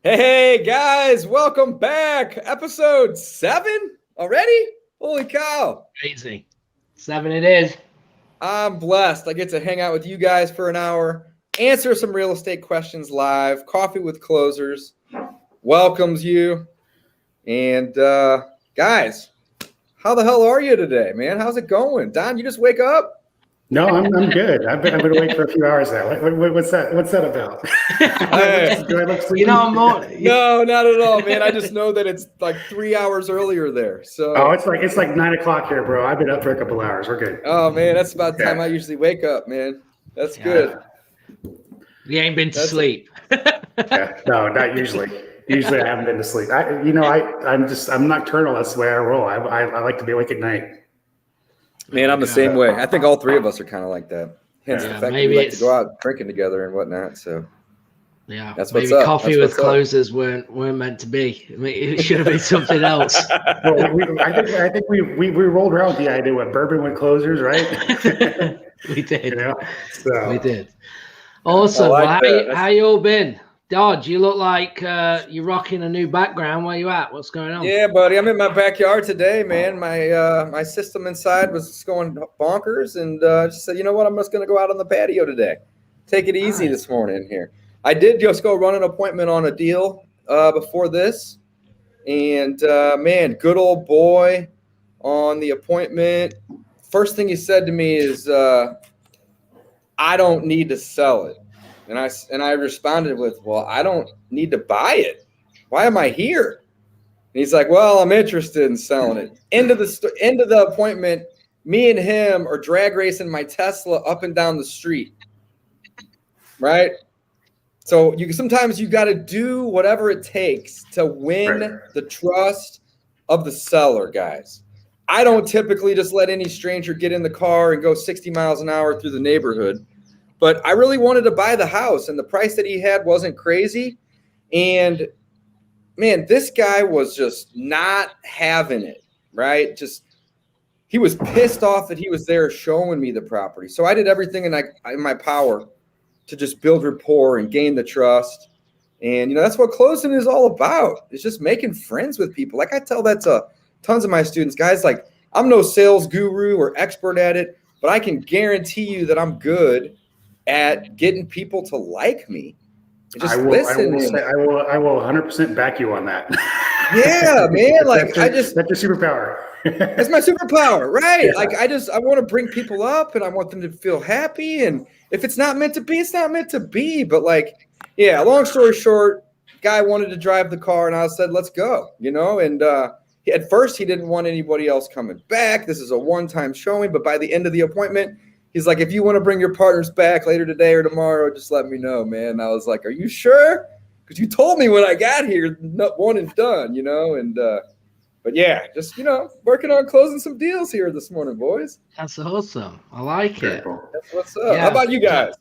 Hey guys, welcome back. Episode 7 already? Holy cow. Crazy. 7 it is. I'm blessed. I get to hang out with you guys for an hour, answer some real estate questions live. Coffee with Closers welcomes you. And guys, how the hell are you today, man? How's it going? Don, you just wake up? No, I'm good. I've been awake for a few hours now. What's that? What's that about? Do I look sleepy? I'm more. No, not at all, man. I just know that it's like 3 hours earlier there. So it's like 9 o'clock here, bro. I've been up for a couple hours. We're good. Oh man, that's about the time I usually wake up, man. That's good. You ain't been to sleep. No, not usually. Usually I haven't been to sleep. I'm nocturnal. That's the way I roll. I like to be awake at night. Man, I'm the same way. I think all three of us are kind of like that. Hence the fact that we like to go out drinking together and whatnot. So yeah, that's what's maybe up. Coffee with Closers weren't meant to be. I mean, it should have been something else. Well, I think we rolled around with the idea with bourbon with closers, right? We did. So. We did. Awesome. How you all been? Dodge, you look like you're rocking a new background. Where you at? What's going on? Yeah, buddy, I'm in my backyard today, man. My system inside was just going bonkers, and just said, you know what? I'm just going to go out on the patio today. Take it easy this morning here. I did just go run an appointment on a deal before this, and man, good old boy on the appointment. First thing he said to me is, I don't need to sell it. And I responded with, well, I don't need to buy it. Why am I here? And he's like, well, I'm interested in selling it. End of the appointment, me and him are drag racing my Tesla up and down the street. Right? So sometimes you got to do whatever it takes to win the trust of the seller, guys. I don't typically just let any stranger get in the car and go 60 miles an hour through the neighborhood. But I really wanted to buy the house, and the price that he had wasn't crazy. And, man, this guy was just not having it, right? He was pissed off that he was there showing me the property. So I did everything in my power to just build rapport and gain the trust. And, that's what closing is all about. It's just making friends with people. Like I tell that to tons of my students, guys, like I'm no sales guru or expert at it, but I can guarantee you that I'm good at getting people to like me. Just listen. I will 100% back you on that. Yeah, man. Like that's your superpower. That's my superpower, right? Yeah. Like I want to bring people up, and I want them to feel happy. And if it's not meant to be, it's not meant to be. But yeah. Long story short, guy wanted to drive the car, and I said, "Let's go." And at first he didn't want anybody else coming back. This is a one-time showing, but by the end of the appointment, he's like, if you want to bring your partners back later today or tomorrow, just let me know, man. And I was like, are you sure? Because you told me when I got here, one and done, And but yeah, just working on closing some deals here this morning, boys. That's awesome. I like it. That's what's up. Yeah. How about you guys?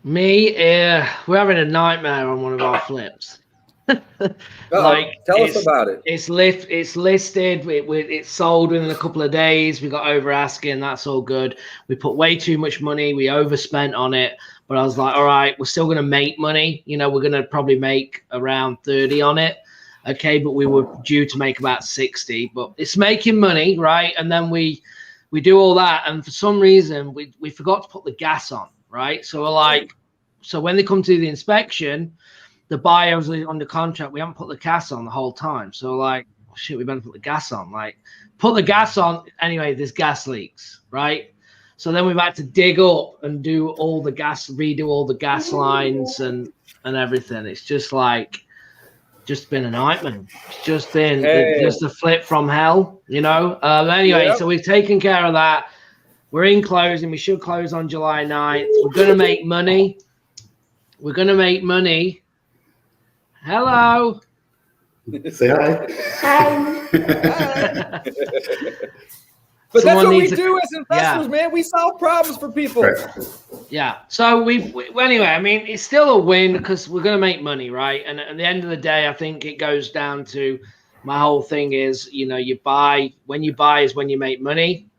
Me, we're having a nightmare on one of our flips. Tell us about it. It's listed. It's sold within a couple of days. We got over asking. That's all good. We put way too much money. We overspent on it. But I was like, all right, we're still going to make money. We're going to probably make around 30 on it. Okay, but we were due to make about 60. But it's making money, right? And then we do all that, and for some reason we forgot to put the gas on, right? So we're like, so when they come to the inspection, the buyer was under contract. We haven't put the gas on the whole time. So like, oh, shit, we better put the gas on. Like, put the gas on. Anyway, there's gas leaks, right? So then we've had to dig up and redo all the gas lines and everything. It's just been a nightmare. It's just been just a flip from hell, Anyway, yep. So we've taken care of that. We're in closing. We should close on July 9th. We're going to make money. Hello. Say hi. Hi. But that's what we do as investors, man. We solve problems for people. Right. Yeah. So anyway, I mean, it's still a win because we're going to make money, right? And at the end of the day, I think it goes down to my whole thing is, you buy. When you buy is when you make money,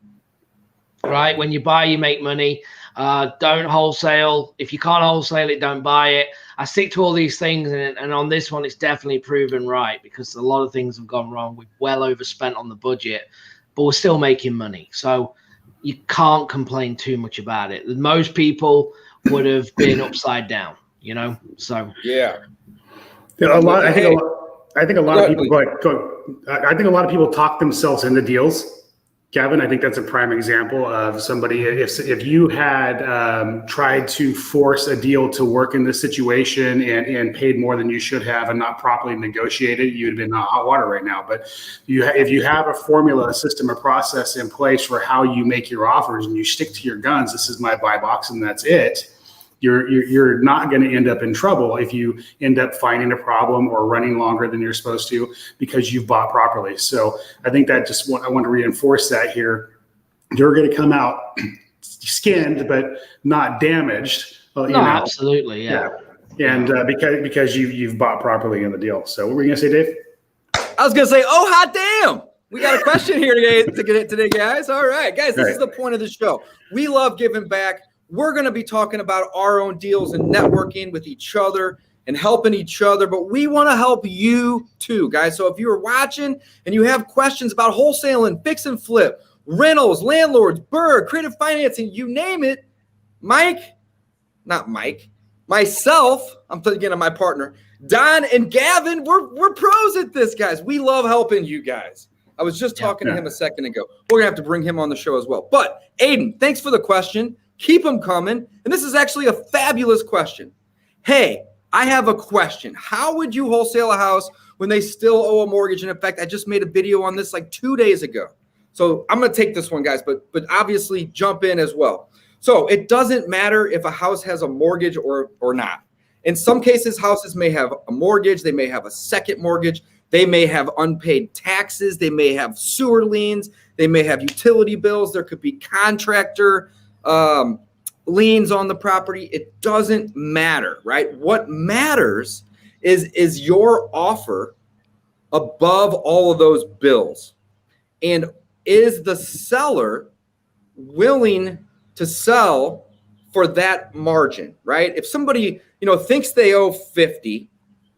right? When you buy, you make money. Don't wholesale. If you can't wholesale it, don't buy it. I stick to all these things, and on this one, it's definitely proven right because a lot of things have gone wrong. We've well overspent on the budget, but we're still making money. So you can't complain too much about it. Most people would have been upside down, you know? So yeah. I think a lot of people talk themselves into deals. Gavin, I think that's a prime example of somebody. If you had tried to force a deal to work in this situation and paid more than you should have and not properly negotiated, you'd have been in hot water right now. But if you have a formula, a system, a process in place for how you make your offers and you stick to your guns, this is my buy box and that's it. You're not going to end up in trouble if you end up finding a problem or running longer than you're supposed to because you've bought properly. So I think that I want to reinforce that here. You're going to come out skinned, but not damaged. Absolutely. Yeah. Yeah. And because you've bought properly in the deal. So what were you going to say, Dave? I was going to say, oh, hot damn. We got a question here today, guys. All right, guys, this is the point of the show. We love giving back. We're going to be talking about our own deals and networking with each other and helping each other, but we want to help you too, guys. So if you're watching and you have questions about wholesaling, fix and flip, rentals, landlords, BRRRR, creative financing, you name it, myself, I'm thinking of my partner, Don and Gavin, we're pros at this, guys. We love helping you guys. I was just talking to him a second ago. We're going to have to bring him on the show as well. But Aiden, thanks for the question. Keep them coming. And this is actually a fabulous question. Hey, I have a question. How would you wholesale a house when they still owe a mortgage? And in fact, I just made a video on this like 2 days ago. So I'm going to take this one, guys, but obviously jump in as well. So it doesn't matter if a house has a mortgage or not. In some cases, houses may have a mortgage. They may have a second mortgage. They may have unpaid taxes. They may have sewer liens. They may have utility bills. There could be contractor liens on the property. It doesn't matter, right? What matters is your offer above all of those bills. And is the seller willing to sell for that margin, right? If somebody, thinks they owe 50,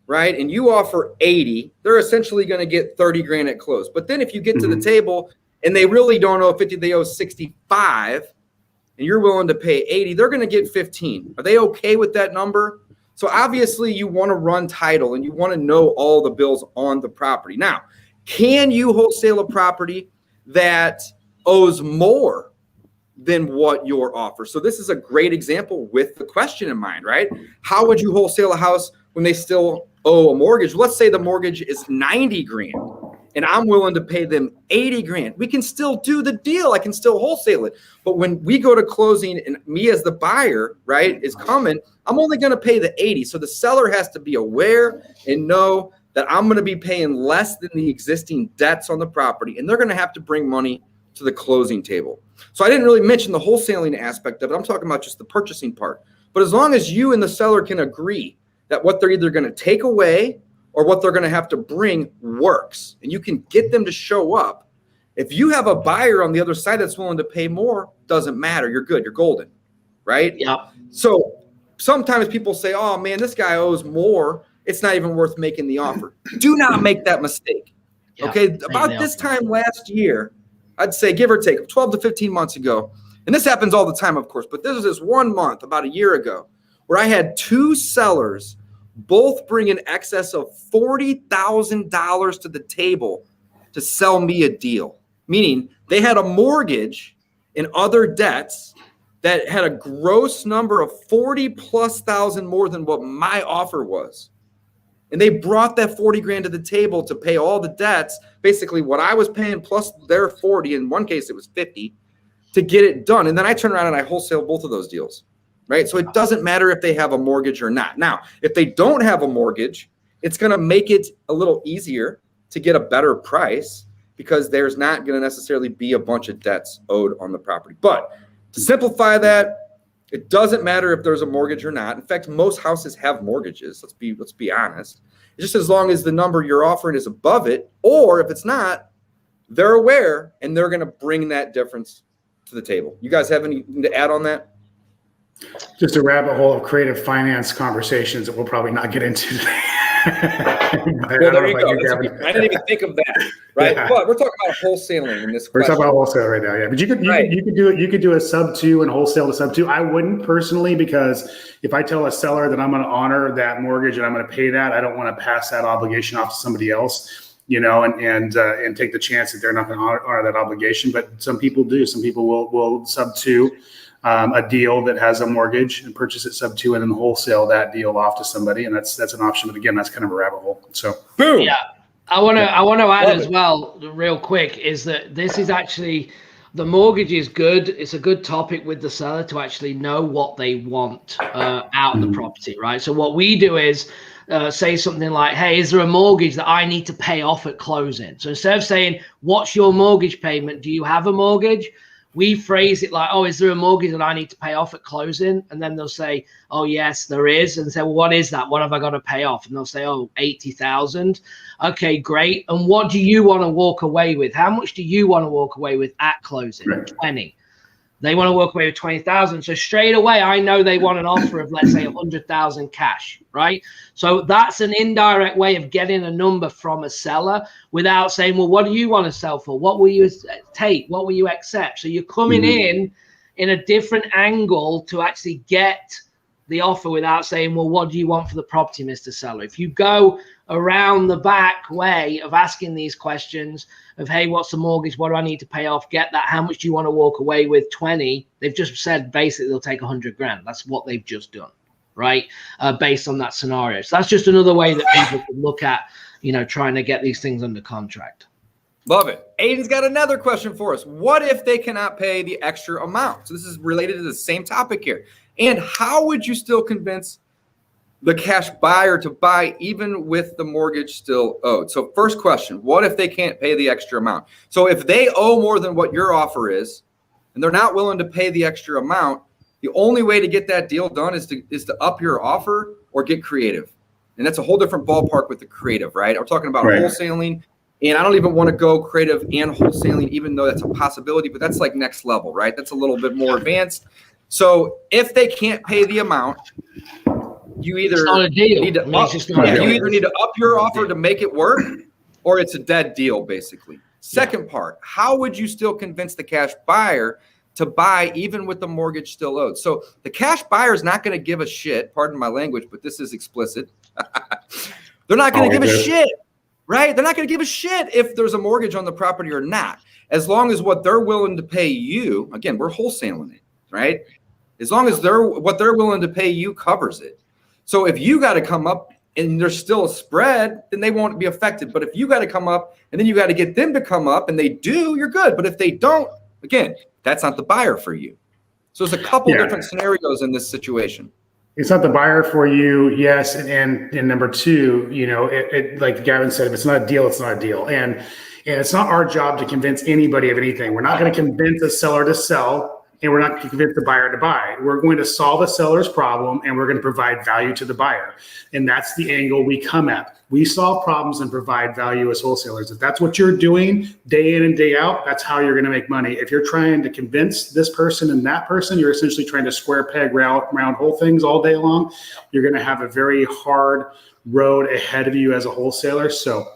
right, and you offer 80, they're essentially going to get 30 grand at close. But then if you get to the table and they really don't owe 50, they owe 65, and you're willing to pay 80, they're going to get 15. Are they okay with that number? So obviously you want to run title and you want to know all the bills on the property. Now, can you wholesale a property that owes more than what your offer? So this is a great example with the question in mind, right? How would you wholesale a house when they still owe a mortgage? Let's say the mortgage is 90 grand and I'm willing to pay them 80 grand. We can still do the deal. I can still wholesale it. But when we go to closing and me as the buyer, right, is coming, I'm only going to pay the 80. So the seller has to be aware and know that I'm going to be paying less than the existing debts on the property, and they're going to have to bring money to the closing table. So I didn't really mention the wholesaling aspect of it. I'm talking about just the purchasing part. But as long as you and the seller can agree that what they're either going to take away or what they're going to have to bring works, and you can get them to show up. If you have a buyer on the other side that's willing to pay more, doesn't matter. You're good. You're golden, right? Yeah. So sometimes people say, oh, man, this guy owes more. It's not even worth making the offer. Do not make that mistake. Yeah, okay. About this time last year, I'd say give or take 12 to 15 months ago. And this happens all the time, of course, but this was this 1 month about a year ago where I had two sellers both bring in excess of $40,000 to the table to sell me a deal. Meaning they had a mortgage and other debts that had a gross number of 40,000+ more than what my offer was. And they brought that 40 grand to the table to pay all the debts, basically what I was paying plus their 40, in one case it was 50, to get it done. And then I turn around and I wholesale both of those deals, right? So it doesn't matter if they have a mortgage or not. Now, if they don't have a mortgage, it's going to make it a little easier to get a better price because there's not going to necessarily be a bunch of debts owed on the property. But to simplify that, it doesn't matter if there's a mortgage or not. In fact, most houses have mortgages. Let's be honest. It's just as long as the number you're offering is above it, or if it's not, they're aware and they're going to bring that difference to the table. You guys have anything to add on that? Just a rabbit hole of creative finance conversations that we'll probably not get into today. Well, there you go. I didn't even think of that, right? Yeah. But we're talking about wholesaling in this question. We're talking about wholesale right now, yeah. But you could do a sub 2 and wholesale to sub 2. I wouldn't personally, because if I tell a seller that I'm going to honor that mortgage and I'm going to pay that, I don't want to pass that obligation off to somebody else, and take the chance that they're not going to honor that obligation. But some people do. Some people will sub 2. A deal that has a mortgage and purchase it sub 2 and then wholesale that deal off to somebody, and that's an option. But again, that's kind of a rabbit hole. So boom. Yeah, I want to add as well, real quick, is that this is actually, the mortgage is good. It's a good topic with the seller to actually know what they want out of the property, right? So what we do is say something like, hey, is there a mortgage that I need to pay off at closing? So instead of saying, what's your mortgage payment? Do you have a mortgage? We phrase it like, oh, is there a mortgage that I need to pay off at closing? And then they'll say, oh, yes, there is. And say, well, what is that? What have I got to pay off? And they'll say, oh, 80,000. Okay, great. And what do you want to walk away with? How much do you want to walk away with at closing? Right. 20. They want to walk away with 20,000. So straight away, I know they want an offer of, let's say, 100,000 cash, right? So that's an indirect way of getting a number from a seller without saying, well, what do you want to sell for? What will you take? What will you accept? So you're coming in a different angle to actually get the offer without saying, well, what do you want for the property, Mr. Seller? If you go around the back way of asking these questions of, hey, what's the mortgage? What do I need to pay off? Get that. How much do you want to walk away with? 20. They've just said basically they'll take 100 grand. That's what they've just done, right? Based on that scenario. So that's just another way that people can look at, trying to get these things under contract. Love it. Aiden's got another question for us. What if they cannot pay the extra amount? So this is related to the same topic here. And how would you still convince the cash buyer to buy even with the mortgage still owed? So first question, what if they can't pay the extra amount? So if they owe more than what your offer is, and they're not willing to pay the extra amount, the only way to get that deal done is to up your offer or get creative. And that's a whole different ballpark with the creative, right? I'm talking about wholesaling. And I don't even want to go creative and wholesaling, even though that's a possibility, but that's like next level, right? That's a little bit more advanced. So if they can't pay the amount, you either need to up your offer to make it work, or it's a dead deal, basically. Second part, how would you still convince the cash buyer to buy even with the mortgage still owed? So the cash buyer is not going to give a shit, pardon my language, but this is explicit. They're not going to give a shit, right? They're not going to give a shit if there's a mortgage on the property or not, as long as what they're willing to pay you, again, we're wholesaling it, right? As long as what they're willing to pay you covers it. So if you got to come up and there's still a spread, then they won't be affected. But if you got to come up and then you got to get them to come up and they do, you're good. But if they don't, again, that's not the buyer for you. So there's a couple different scenarios in this situation. It's not the buyer for you, yes. And number two, like Gavin said, if it's not a deal, it's not a deal. And it's not our job to convince anybody of anything. We're not going to convince a seller to sell. And we're not going to convince the buyer to buy. We're going to solve a seller's problem, and we're going to provide value to the buyer. And that's the angle we come at. We solve problems and provide value as wholesalers. If that's what you're doing day in and day out, that's how you're going to make money. If you're trying to convince this person and that person, you're essentially trying to square peg round hole things all day long. You're going to have a very hard road ahead of you as a wholesaler. So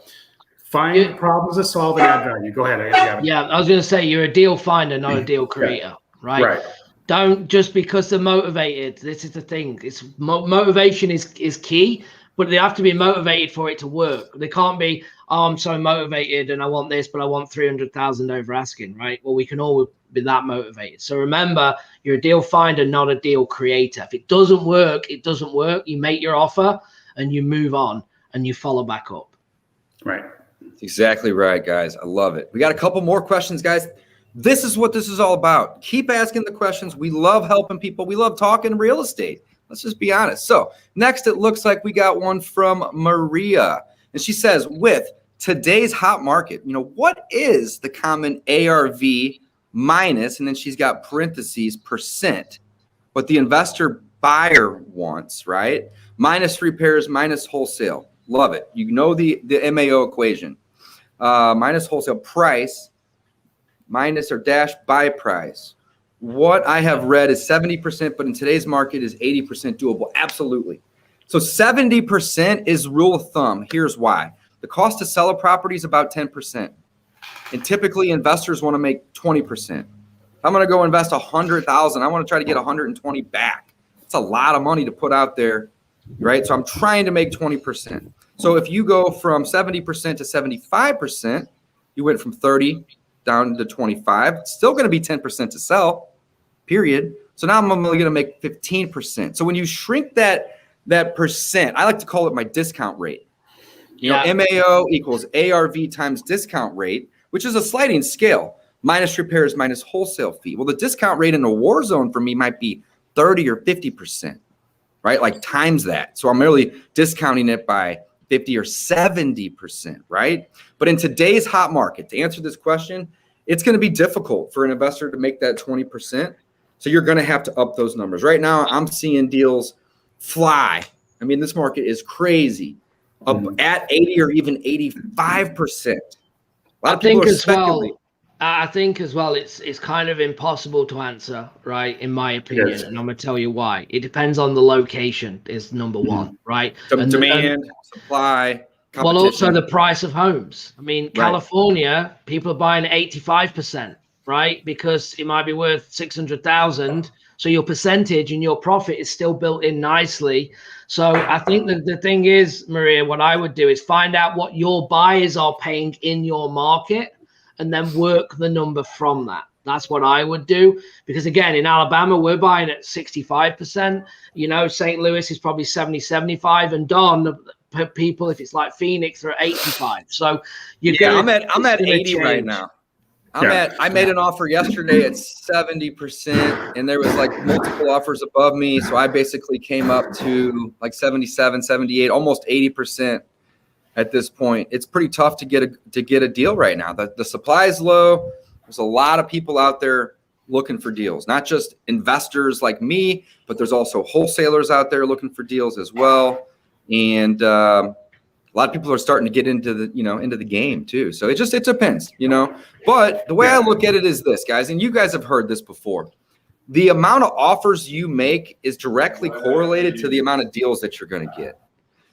find problems to solve and add value. Go ahead. Yeah, I was going to say you're a deal finder, not a deal creator. Right. Don't just because they're motivated. This is the thing. It's motivation is key, but they have to be motivated for it to work. They can't be, oh, I'm so motivated and I want this, but I want 300,000 over asking, right? Well, we can all be that motivated. So remember, you're a deal finder, not a deal creator. If it doesn't work, it doesn't work. You make your offer and you move on and you follow back up. Right. That's exactly right, guys. I love it. We got a couple more questions, guys. This is what this is all about. Keep asking the questions. We love helping people. We love talking real estate. Let's just be honest. So next, it looks like we got one from Maria. And she says, with today's hot market, what is the common ARV minus, and then she's got parentheses, percent, what the investor buyer wants, right? Minus repairs, minus wholesale. Love it. You know the MAO equation. Minus wholesale price, minus or dash buy price. what I have read is 70%, but in today's market is 80% doable. Absolutely. So 70% is rule of thumb. Here's why. The cost to sell a property is about 10%. And typically investors want to make 20%. If I'm going to go invest 100,000, I want to try to get 120 back. It's a lot of money to put out there, right? So I'm trying to make 20%. So if you go from 70% to 75%, you went from 30 down to 25. It's still going to be 10% to sell, period. So now I'm only going to make 15%. So when you shrink that percent, I like to call it my discount rate. You know, MAO equals ARV times discount rate, which is a sliding scale, minus repairs minus wholesale fee. Well, the discount rate in a war zone for me might be 30 or 50%, right? Like times that. So I'm really discounting it by 50 or 70%, right? But in today's hot market, to answer this question, it's going to be difficult for an investor to make that 20%. So you're going to have to up those numbers. Right now, I'm seeing deals fly. I mean, this market is crazy, up at 80 or even 85%. A lot of people are speculating. I think as well, it's kind of impossible to answer, right? In my opinion, and I'm going to tell you why. It depends on the location is number one, right? Demand, supply, competition. Well, also the price of homes. I mean, California, people are buying 85%, right? Because it might be worth 600,000. So your percentage and your profit is still built in nicely. So I think that the thing is, Maria, what I would do is find out what your buyers are paying in your market and then work the number from that. That's what I would do. Because again, in Alabama, we're buying at 65%. You know, St. Louis is probably 70, 75. And Don, people, if it's like Phoenix, they're at 85. So I'm at 80 right now. I made an offer yesterday at 70%, and there was like multiple offers above me. So I basically came up to like 77, 78, almost 80% at this point. It's pretty tough to get a deal right now. The supply is low. There's a lot of people out there looking for deals, not just investors like me, but there's also wholesalers out there looking for deals as well. And a lot of people are starting to get into the game too. So it depends, but the way I look at it is this, guys, and you guys have heard this before. The amount of offers you make is directly correlated to the amount of deals that you're going to get.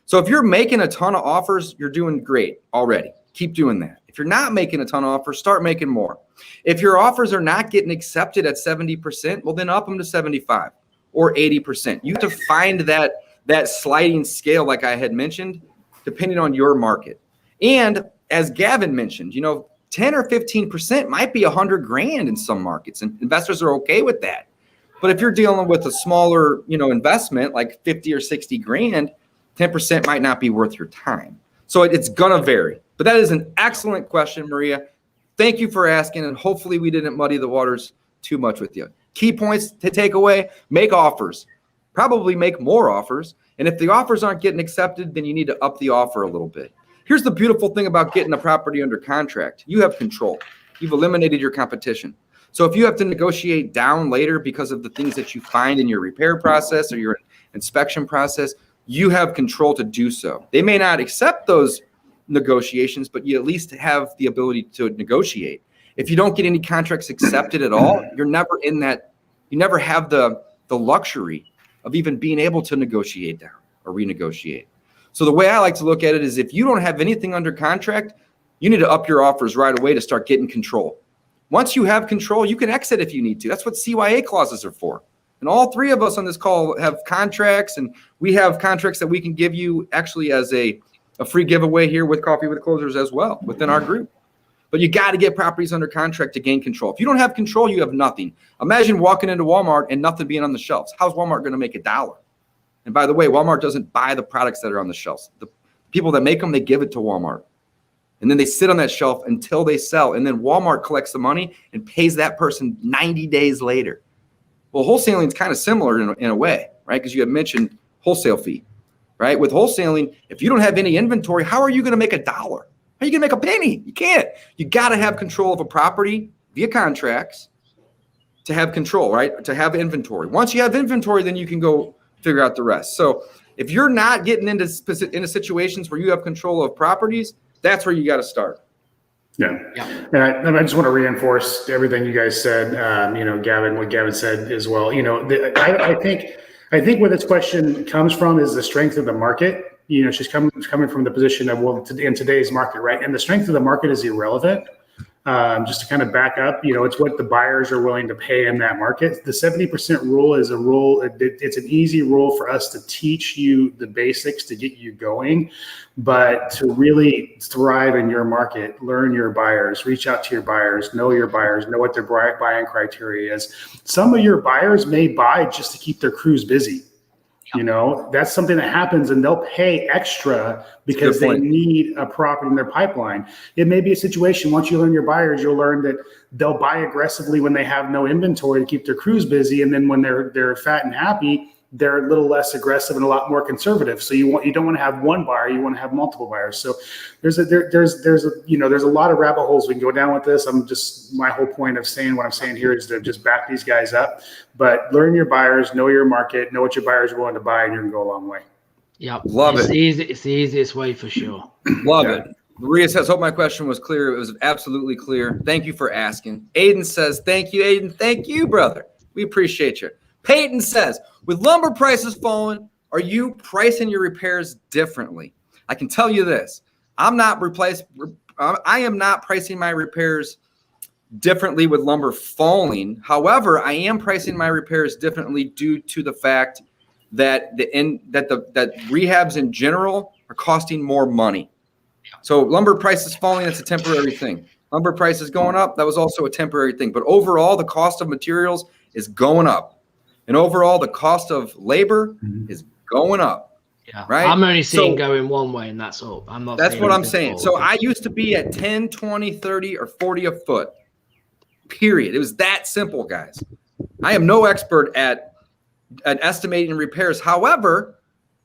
So if you're making a ton of offers, you're doing great already. Keep doing that. If you're not making a ton of offers, start making more. If your offers are not getting accepted at 70%, well, then up them to 75 or 80%. You have to find that sliding scale, like I had mentioned, depending on your market. And as Gavin mentioned, 10 or 15% might be $100,000 in some markets, and investors are okay with that. But if you're dealing with a smaller, investment like 50 or 60 grand, 10% might not be worth your time. So it's gonna vary. But that is an excellent question, Maria. Thank you for asking, and hopefully we didn't muddy the waters too much with you. Key points to take away: make offers, probably make more offers. And if the offers aren't getting accepted, then you need to up the offer a little bit. Here's the beautiful thing about getting a property under contract. You have control. You've eliminated your competition. So if you have to negotiate down later because of the things that you find in your repair process or your inspection process, you have control to do so. They may not accept those negotiations, but you at least have the ability to negotiate. If you don't get any contracts accepted at all, you're never in that. You never have the luxury of even being able to negotiate down or renegotiate. So the way I like to look at it is, if you don't have anything under contract, you need to up your offers right away to start getting control. Once you have control, you can exit if you need to. That's what CYA clauses are for. And all three of us on this call have contracts, and we have contracts that we can give you actually as a free giveaway here with Coffee with Closers as well within our group. But you got to get properties under contract to gain control. If you don't have control, you have nothing. Imagine walking into Walmart and nothing being on the shelves. How's Walmart going to make $1? And by the way, Walmart doesn't buy the products that are on the shelves. The people that make them, they give it to Walmart. And then they sit on that shelf until they sell. And then Walmart collects the money and pays that person 90 days later. Well, wholesaling is kind of similar in a way, right? Because you had mentioned wholesale fee, right? With wholesaling, if you don't have any inventory, how are you going to make $1? How are you going to make a penny? You can't. You got to have control of a property via contracts to have control, right? To have inventory. Once you have inventory, then you can go figure out the rest. So if you're not getting into situations where you have control of properties, that's where you got to start. Yeah. And I just want to reinforce everything you guys said, Gavin, what Gavin said as well. I think where this question comes from is the strength of the market. She's coming from the position of, in today's market, right? And the strength of the market is irrelevant. Just to kind of back up, it's what the buyers are willing to pay in that market. The 70% rule is a rule. It's an easy rule for us to teach you the basics to get you going, but to really thrive in your market, learn your buyers, reach out to your buyers, know what their buying criteria is. Some of your buyers may buy just to keep their crews busy. That's something that happens, and they'll pay extra because they need a property in their pipeline. It may be a situation, once you learn your buyers, you'll learn that they'll buy aggressively when they have no inventory to keep their crews busy. And then when they're fat and happy, they're a little less aggressive and a lot more conservative. So you don't want to have one buyer, you want to have multiple buyers. So there's a lot of rabbit holes we can go down with this. My whole point of saying what I'm saying here is to just back these guys up, but learn your buyers, know your market, know what your buyers are willing to buy, and you're gonna go a long way. Yeah, love it. It's the easiest way for sure. Love it. Maria says, hope my question was clear. It was absolutely clear. Thank you for asking. Aiden says, thank you, Aiden. Thank you, brother. We appreciate you. Peyton says, with lumber prices falling, are you pricing your repairs differently? I can tell you this. I am not pricing my repairs differently with lumber falling. However, I am pricing my repairs differently due to the fact that that rehabs in general are costing more money. So lumber prices falling, that's a temporary thing. Lumber prices going up, that was also a temporary thing. But overall, the cost of materials is going up. And overall, the cost of labor is going up. Yeah, right. I'm only seeing going one way, and that's all. I'm not. That's what I'm saying. So I used to be at 10, 20, 30, or 40 a foot. Period. It was that simple, guys. I am no expert at estimating repairs. However,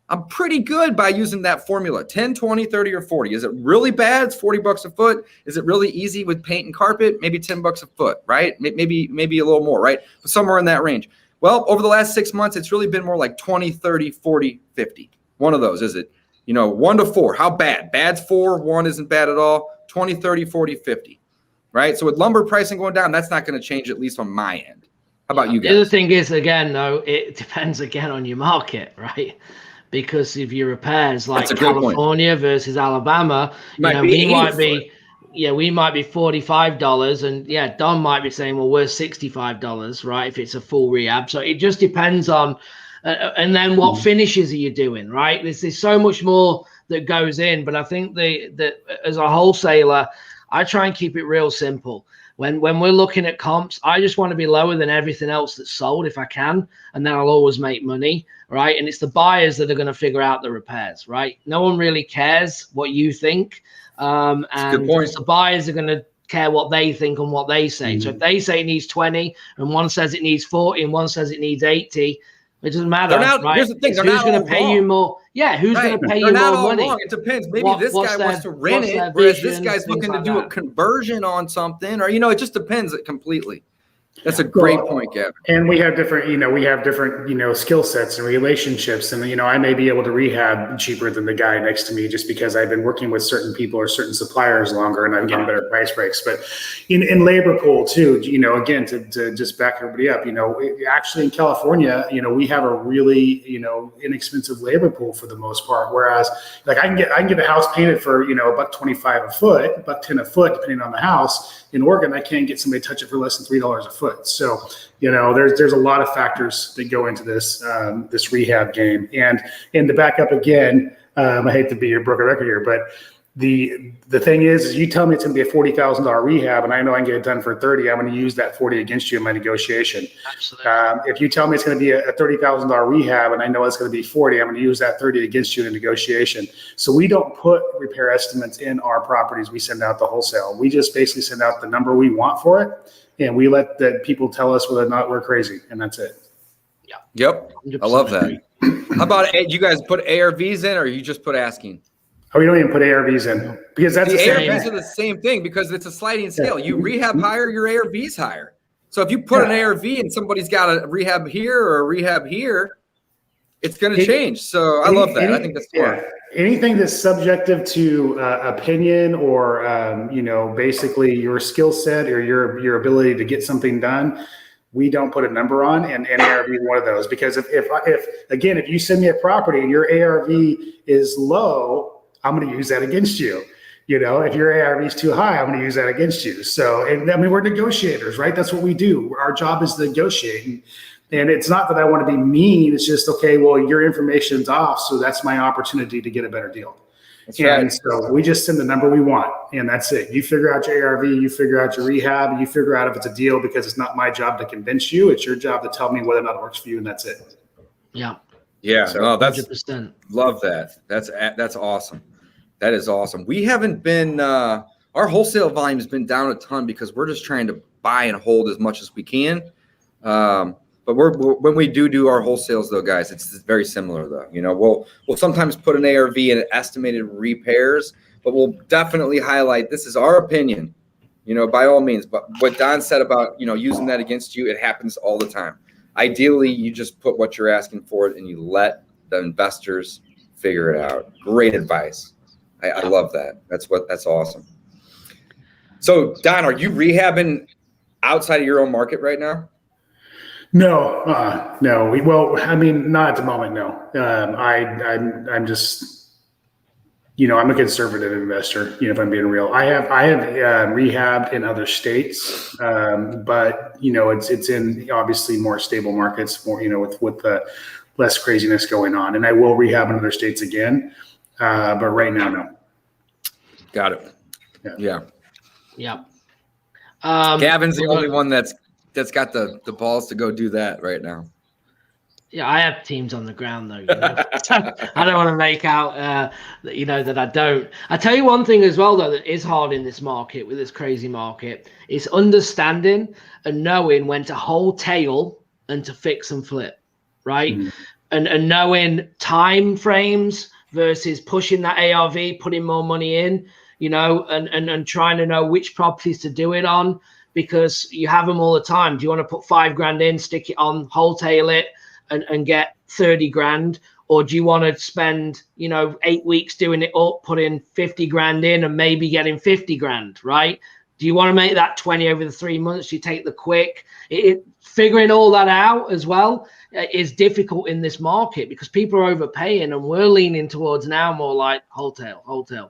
I'm pretty good by using that formula: 10, 20, 30, or 40. Is it really bad? It's $40 a foot. Is it really easy with paint and carpet? Maybe $10 a foot, right? Maybe a little more, right? But somewhere in that range. Well, over the last 6 months, it's really been more like 20, 30, 40, 50. One of those. Is it, 1 to 4? How bad? Bad's 4. 1 isn't bad at all. 20, 30, 40, 50. Right? So with lumber pricing going down, that's not going to change, at least on my end. How about you guys? The other thing is, again, though, it depends again on your market, right? Because if your repairs like California versus Alabama, we might be $45, and Don might be saying, well, we're $65, right? If it's a full rehab. So it just depends on, and then what finishes are you doing, right? There's so much more that goes in, but I think that as a wholesaler, I try and keep it real simple. When we're looking at comps, I just want to be lower than everything else that's sold if I can, and then I'll always make money, right? And it's the buyers that are going to figure out the repairs, right? No one really cares what you think. And the buyers are going to care what they think and what they say. So if they say it needs 20 and one says it needs 40 and one says it needs 80, it doesn't matter, right? Here's the thing, who's going to pay you more? Yeah, who's going to pay you more money? Wrong. It depends. Maybe this guy wants to rent it, whereas this guy's looking to do a conversion on something, or it just depends completely. That's a great point, Gavin. And we have different, skill sets and relationships. And, I may be able to rehab cheaper than the guy next to me just because I've been working with certain people or certain suppliers longer and I'm getting better price breaks. But in labor pool too, again, to just back everybody up, actually in California, we have a really, inexpensive labor pool for the most part. Whereas like I can get a house painted for, $125 a foot, $110 a foot, depending on the house. In Oregon, I can't get somebody to touch it for less than $3 a foot. So, there's a lot of factors that go into this this rehab game. And to back up again, I hate to be your broken record here, but the thing is you tell me it's going to be a $40,000 rehab, and I know I can get it done for 30. I'm going to use that 40 against you in my negotiation. Absolutely. If you tell me it's going to be a $30,000 rehab, and I know it's going to be 40, I'm going to use that 30 against you in negotiation. So we don't put repair estimates in our properties. We send out the wholesale. We just basically send out the number we want for it, and we let the people tell us whether or not we're crazy, and that's it. Yeah. Yep. I love that. How about you guys put ARVs in, or you just put asking? Oh, we don't even put ARVs in because that's the ARVs are the same thing because it's a sliding scale. You rehab higher, your ARV's higher. So if you put an ARV and somebody's got a rehab here or a rehab here, it's going to change. So I love that. I think that's smart. Yeah. Anything that's subjective to opinion or, basically your skill set or your ability to get something done, we don't put a number on, and ARV is one of those. Because if you send me a property and your ARV is low, I'm going to use that against you. If your ARV is too high, I'm going to use that against you. So, we're negotiators, right? That's what we do. Our job is to negotiate. And it's not that I want to be mean. It's just, okay, well, your information's off. So that's my opportunity to get a better deal. That's right. So we just send the number we want, and that's it. You figure out your ARV, you figure out your rehab, you figure out if it's a deal, because it's not my job to convince you. It's your job to tell me whether or not it works for you, and that's it. Yeah. Yeah. So, no, that's 100%. Love that. That's awesome. That is awesome. We haven't been, our wholesale volume has been down a ton because we're just trying to buy and hold as much as we can. But when we do our wholesales, though, guys, it's very similar, though. We'll sometimes put an ARV in estimated repairs, but we'll definitely highlight this is our opinion, by all means. But what Don said about, using that against you, it happens all the time. Ideally, you just put what you're asking for it and you let the investors figure it out. Great advice. I love that. That's awesome. So, Don, are you rehabbing outside of your own market right now? No. Not at the moment. No. I'm just, I'm a conservative investor. If I'm being real, I have rehabbed in other states, but it's in obviously more stable markets, more with the less craziness going on, and I will rehab in other states again, but right now, no. Got it. Yeah. Gavin's the only one that's got the balls to go do that right now. Yeah, I have teams on the ground, though. I don't want to make out, that I don't. I tell you one thing as well, though, that is hard in this market, with this crazy market, is understanding and knowing when to wholesale and to fix and flip, right? Mm-hmm. And knowing time frames versus pushing that ARV, putting more money in, and trying to know which properties to do it on, because you have them all the time. Do you want to put $5,000 in, stick it on, wholesale it, and get 30 grand? Or do you want to spend, 8 weeks doing it up, put in 50 grand in and maybe getting 50 grand, right? Do you want to make that 20 over the 3 months? You take the quick. Figuring all that out as well is difficult in this market because people are overpaying, and we're leaning towards now more like wholesale,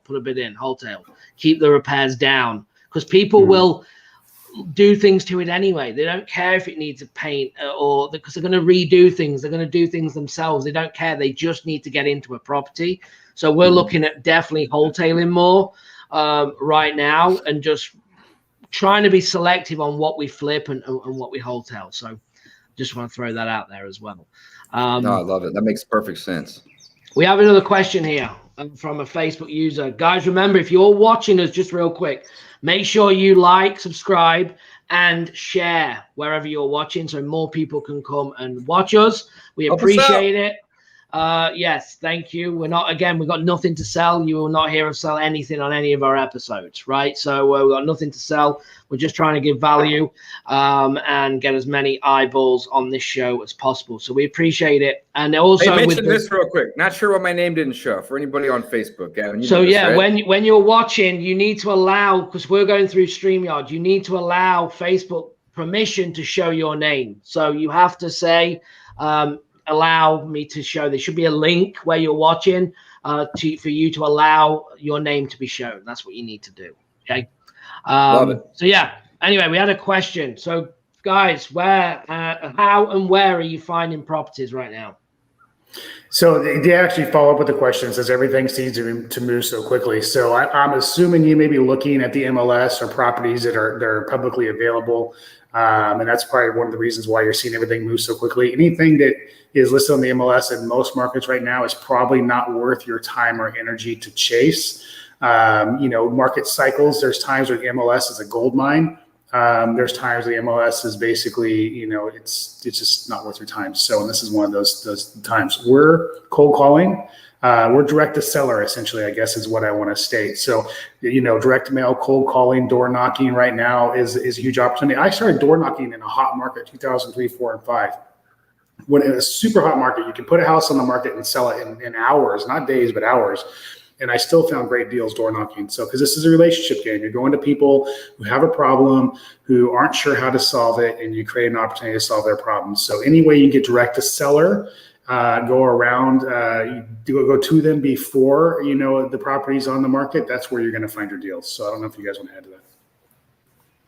put a bit in, wholesale, keep the repairs down, because people will do things to it anyway. They don't care if it needs a paint or because they're going to redo things. They're going to do things themselves. They don't care. They just need to get into a property. So we're looking at definitely wholesaling more right now, and just trying to be selective on what we flip and what we wholesale. So just want to throw that out there as well. No, I love it. That makes perfect sense. We have another question here from a Facebook user. Guys, remember, if you're watching us, just real quick, make sure you like, subscribe, and share wherever you're watching so more people can come and watch us. We appreciate it. Yes, thank you. we've got nothing to sell. You will not hear us sell anything on any of our episodes, right? So we've got nothing to sell. We're just trying to give value and get as many eyeballs on this show as possible. So we appreciate it. And also, hey, mention this real quick. Not sure why my name didn't show for anybody on Facebook, Gavin. So yeah, right? when you're watching, you need to allow, because we're going through StreamYard, you need to allow Facebook permission to show your name. So you have to say, allow me to show. There should be a link where you're watching for you to allow your name to be shown. That's what you need to do. Okay. Love it. So yeah. Anyway, we had a question. So guys, how and where are you finding properties right now? So they actually follow up with the question. Says everything seems to move so quickly. So I'm assuming you may be looking at the MLS or properties that are publicly available. And that's probably one of the reasons why you're seeing everything move so quickly. Anything that is listed on the MLS in most markets right now is probably not worth your time or energy to chase. Market cycles, there's times where the MLS is a gold mine. There's times the MLS is basically, it's just not worth your time. So, and this is one of those times. We're cold calling. We're direct to seller, essentially, I guess is what I want to state. So, direct mail, cold calling, door knocking right now is a huge opportunity. I started door knocking in a hot market, 2003, 4, and 5. when in a super hot market, you can put a house on the market and sell it in hours, not days, but hours. And I still found great deals door knocking. So, because this is a relationship game, you're going to people who have a problem, who aren't sure how to solve it, and you create an opportunity to solve their problems. So, any way you get direct to seller, go around, go to them before the property's on the market. That's where you're going to find your deals. So, I don't know if you guys want to add to that.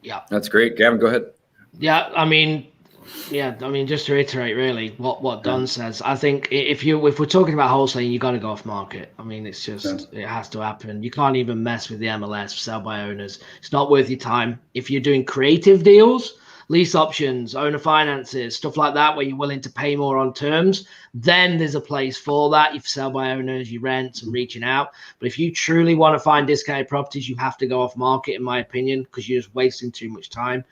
Yeah, that's great. Gavin, go ahead. Yeah, I mean, just to reiterate, really, what Don says. I think if we're talking about wholesaling, you got to go off market. I mean, it's just it has to happen. You can't even mess with the MLS, sell by owners. It's not worth your time. If you're doing creative deals, lease options, owner finances, stuff like that, where you're willing to pay more on terms, then there's a place for that. You sell by owners, you rent and reaching out. But if you truly want to find discounted properties, you have to go off market, in my opinion, because you're just wasting too much time.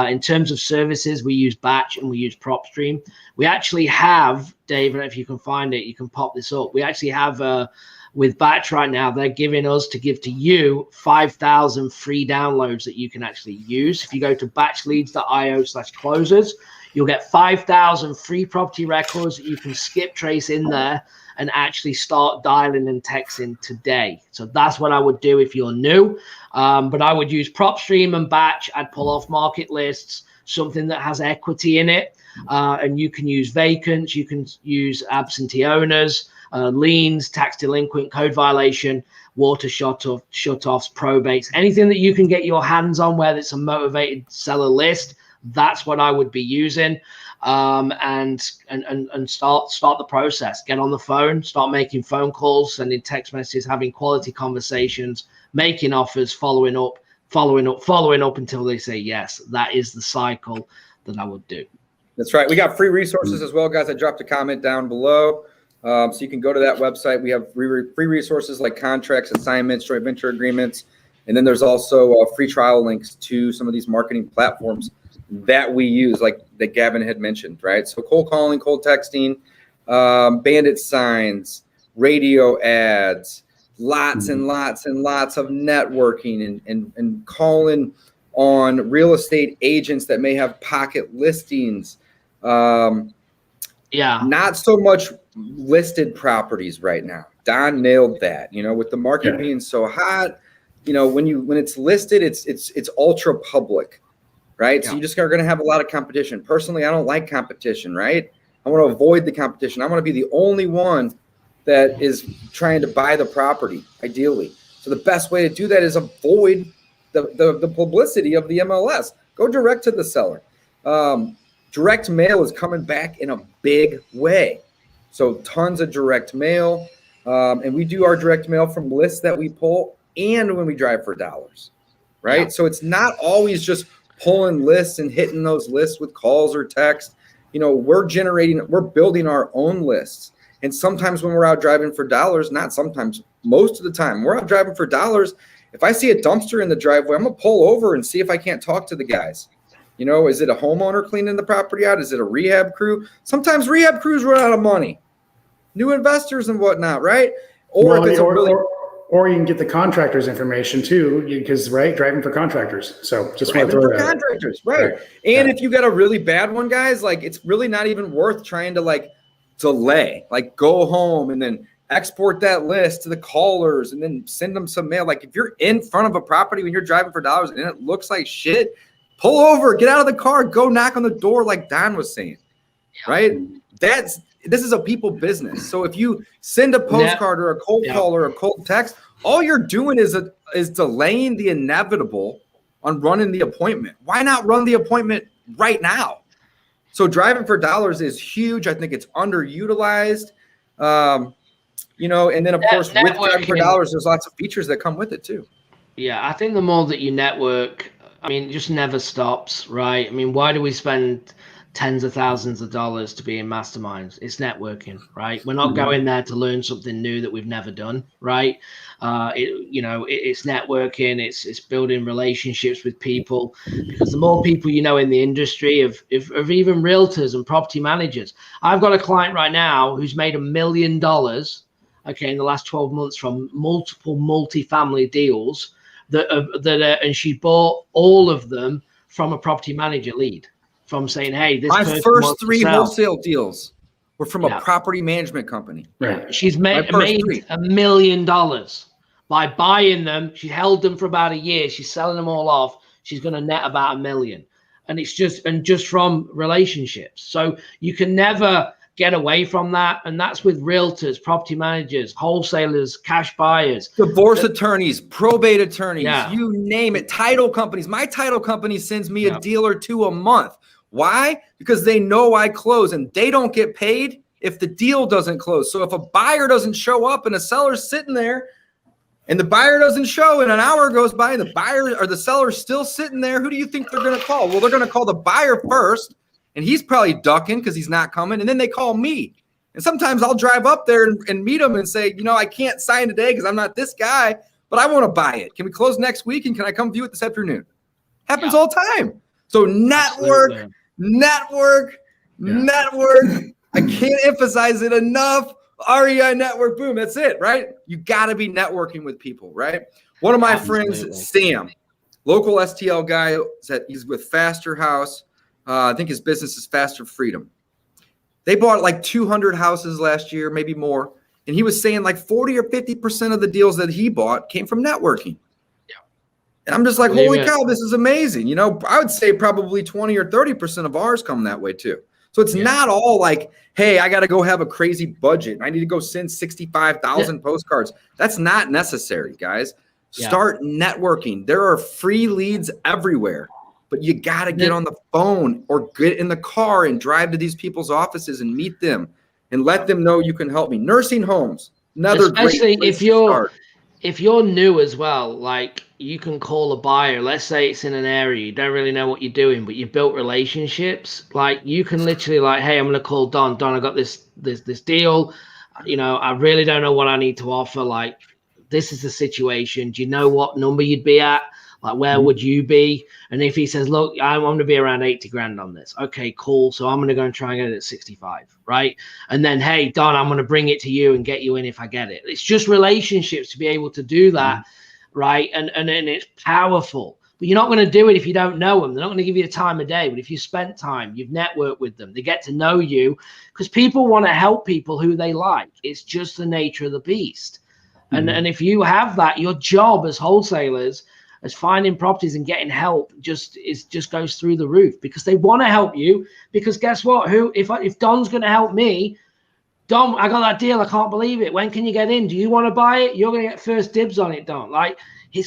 In terms of services, we use batch and we use PropStream. We actually have, Dave, if you can find it, you can pop this up. We actually have with batch right now, they're giving us to give to you 5,000 free downloads that you can actually use. If you go to batchleads.io/closers, you'll get 5,000 free property records that you can skip trace in there and actually start dialing and texting today. So that's what I would do if you're new. But I would use PropStream and batch. I'd pull off market lists, something that has equity in it. And you can use vacants, you can use absentee owners, liens, tax delinquent, code violation, water shutoffs, probates, anything that you can get your hands on where it's a motivated seller list. That's what I would be using, and start the process. Get on the phone, start making phone calls, sending text messages, having quality conversations, making offers, following up until they say yes. That is the cycle that I would do. That's right. We got free resources as well, guys. I dropped a comment down below. So you can go to that website. We have free resources like contracts, assignments, joint venture agreements. And then there's also free trial links to some of these marketing platforms that we use, like that Gavin had mentioned, right? So cold calling, cold texting, bandit signs, radio ads, lots and lots and lots of networking and calling on real estate agents that may have pocket listings. Not so much listed properties right now. Don nailed that. With the market being so hot, when it's listed, it's ultra public, right? So you just are going to have a lot of competition. Personally, I don't like competition, right? I want to avoid the competition. I want to be the only one that is trying to buy the property, ideally. So the best way to do that is avoid the publicity of the MLS. Go direct to the seller. Direct mail is coming back in a big way. So tons of direct mail. And we do our direct mail from lists that we pull and when we drive for dollars, right? Yeah. So it's not always just pulling lists and hitting those lists with calls or text. We're building our own lists. And sometimes when we're out driving for dollars, not sometimes, most of the time, we're out driving for dollars. If I see a dumpster in the driveway, I'm going to pull over and see if I can't talk to the guys. Is it a homeowner cleaning the property out? Is it a rehab crew? Sometimes rehab crews run out of money. New investors and whatnot, right? Or you can get the contractor's information too, because driving for contractors. So just want to throw that contractors, right? And if you got a really bad one, guys, it's really not even worth trying to delay. Go home and then export that list to the callers and then send them some mail. If you're in front of a property when you're driving for dollars and it looks like shit, pull over, get out of the car, go knock on the door like Don was saying, right? This is a people business. So if you send a postcard or a cold call or a cold text, all you're doing is delaying the inevitable on running the appointment. Why not run the appointment right now? So driving for dollars is huge. I think it's underutilized. And then of course with driving for dollars, there's lots of features that come with it too. Yeah, I think the more that you network, it just never stops, right? Why do we spend tens of thousands of dollars to be in masterminds? It's networking, right? We're not going there to learn something new that we've never done, right? It's networking, it's building relationships with people, because the more people in the industry of even realtors and property managers. I've got a client right now who's made $1 million, in the last 12 months from multiple multifamily deals and she bought all of them from a property manager lead. from saying, hey, this my person first wants to 3 sell. wholesale deals were from a property management company. Right. She's made $1 million by buying them. She held them for about a year. She's selling them all off. She's going to net about $1 million. And it's just from relationships. So you can never get away from that. And that's with realtors, property managers, wholesalers, cash buyers, divorce attorneys, probate attorneys, Yeah. you name it, title companies. My title company sends me a deal or 2 a month. Why? Because they know I close, and they don't get paid if the deal doesn't close. So if a buyer doesn't show up and a seller's sitting there and the buyer doesn't show and an hour goes by and the buyer or the seller's still sitting there, who do you think they're going to call? Well, they're going to call the buyer first, and he's probably ducking because he's not coming. And then they call me. And sometimes I'll drive up there and meet them and say, I can't sign today because I'm not this guy, but I want to buy it. Can we close next week? And can I come view it this afternoon? Happens all the time. So network. I can't emphasize it enough. REI network, boom, that's it, right? You got to be networking with people, right? One of my friends, Sam, local STL guy, said he's with Faster House. I think his business is Faster Freedom. They bought like 200 houses last year, maybe more. And he was saying like 40 or 50% of the deals that he bought came from networking. Yeah. And I'm just like, holy cow, this is amazing. I would say probably 20 or 30% of ours come that way too. So it's not all like, hey, I got to go have a crazy budget. I need to go send 65,000 postcards. That's not necessary, guys. Start networking. There are free leads everywhere. But you got to get on the phone or get in the car and drive to these people's offices and meet them and let them know you can help me. Nursing homes, another especially great place if you're new as well. Like, you can call a buyer. Let's say it's in an area you don't really know what you're doing, but you built relationships. Like, you can literally like, hey, I'm going to call Don. Don, I got this deal. I really don't know what I need to offer. Like, this is the situation. Do you know what number you'd be at? Like, where would you be? And if he says, look, I'm going to be around 80 grand on this. Okay, cool. So I'm going to go and try and get it at 65, right? And then, hey, Don, I'm going to bring it to you and get you in if I get it. It's just relationships to be able to do that, right? And it's powerful. But you're not going to do it if you don't know them. They're not going to give you the time of day. But if you spent time, you've networked with them, they get to know you, because people want to help people who they like. It's just the nature of the beast. And if you have that, your job as wholesalers, as finding properties and getting help, just goes through the roof, because they want to help you. Because guess what? If Don's going to help me, Don, I got that deal. I can't believe it. When can you get in? Do you want to buy it? You're going to get first dibs on it, Don. Like,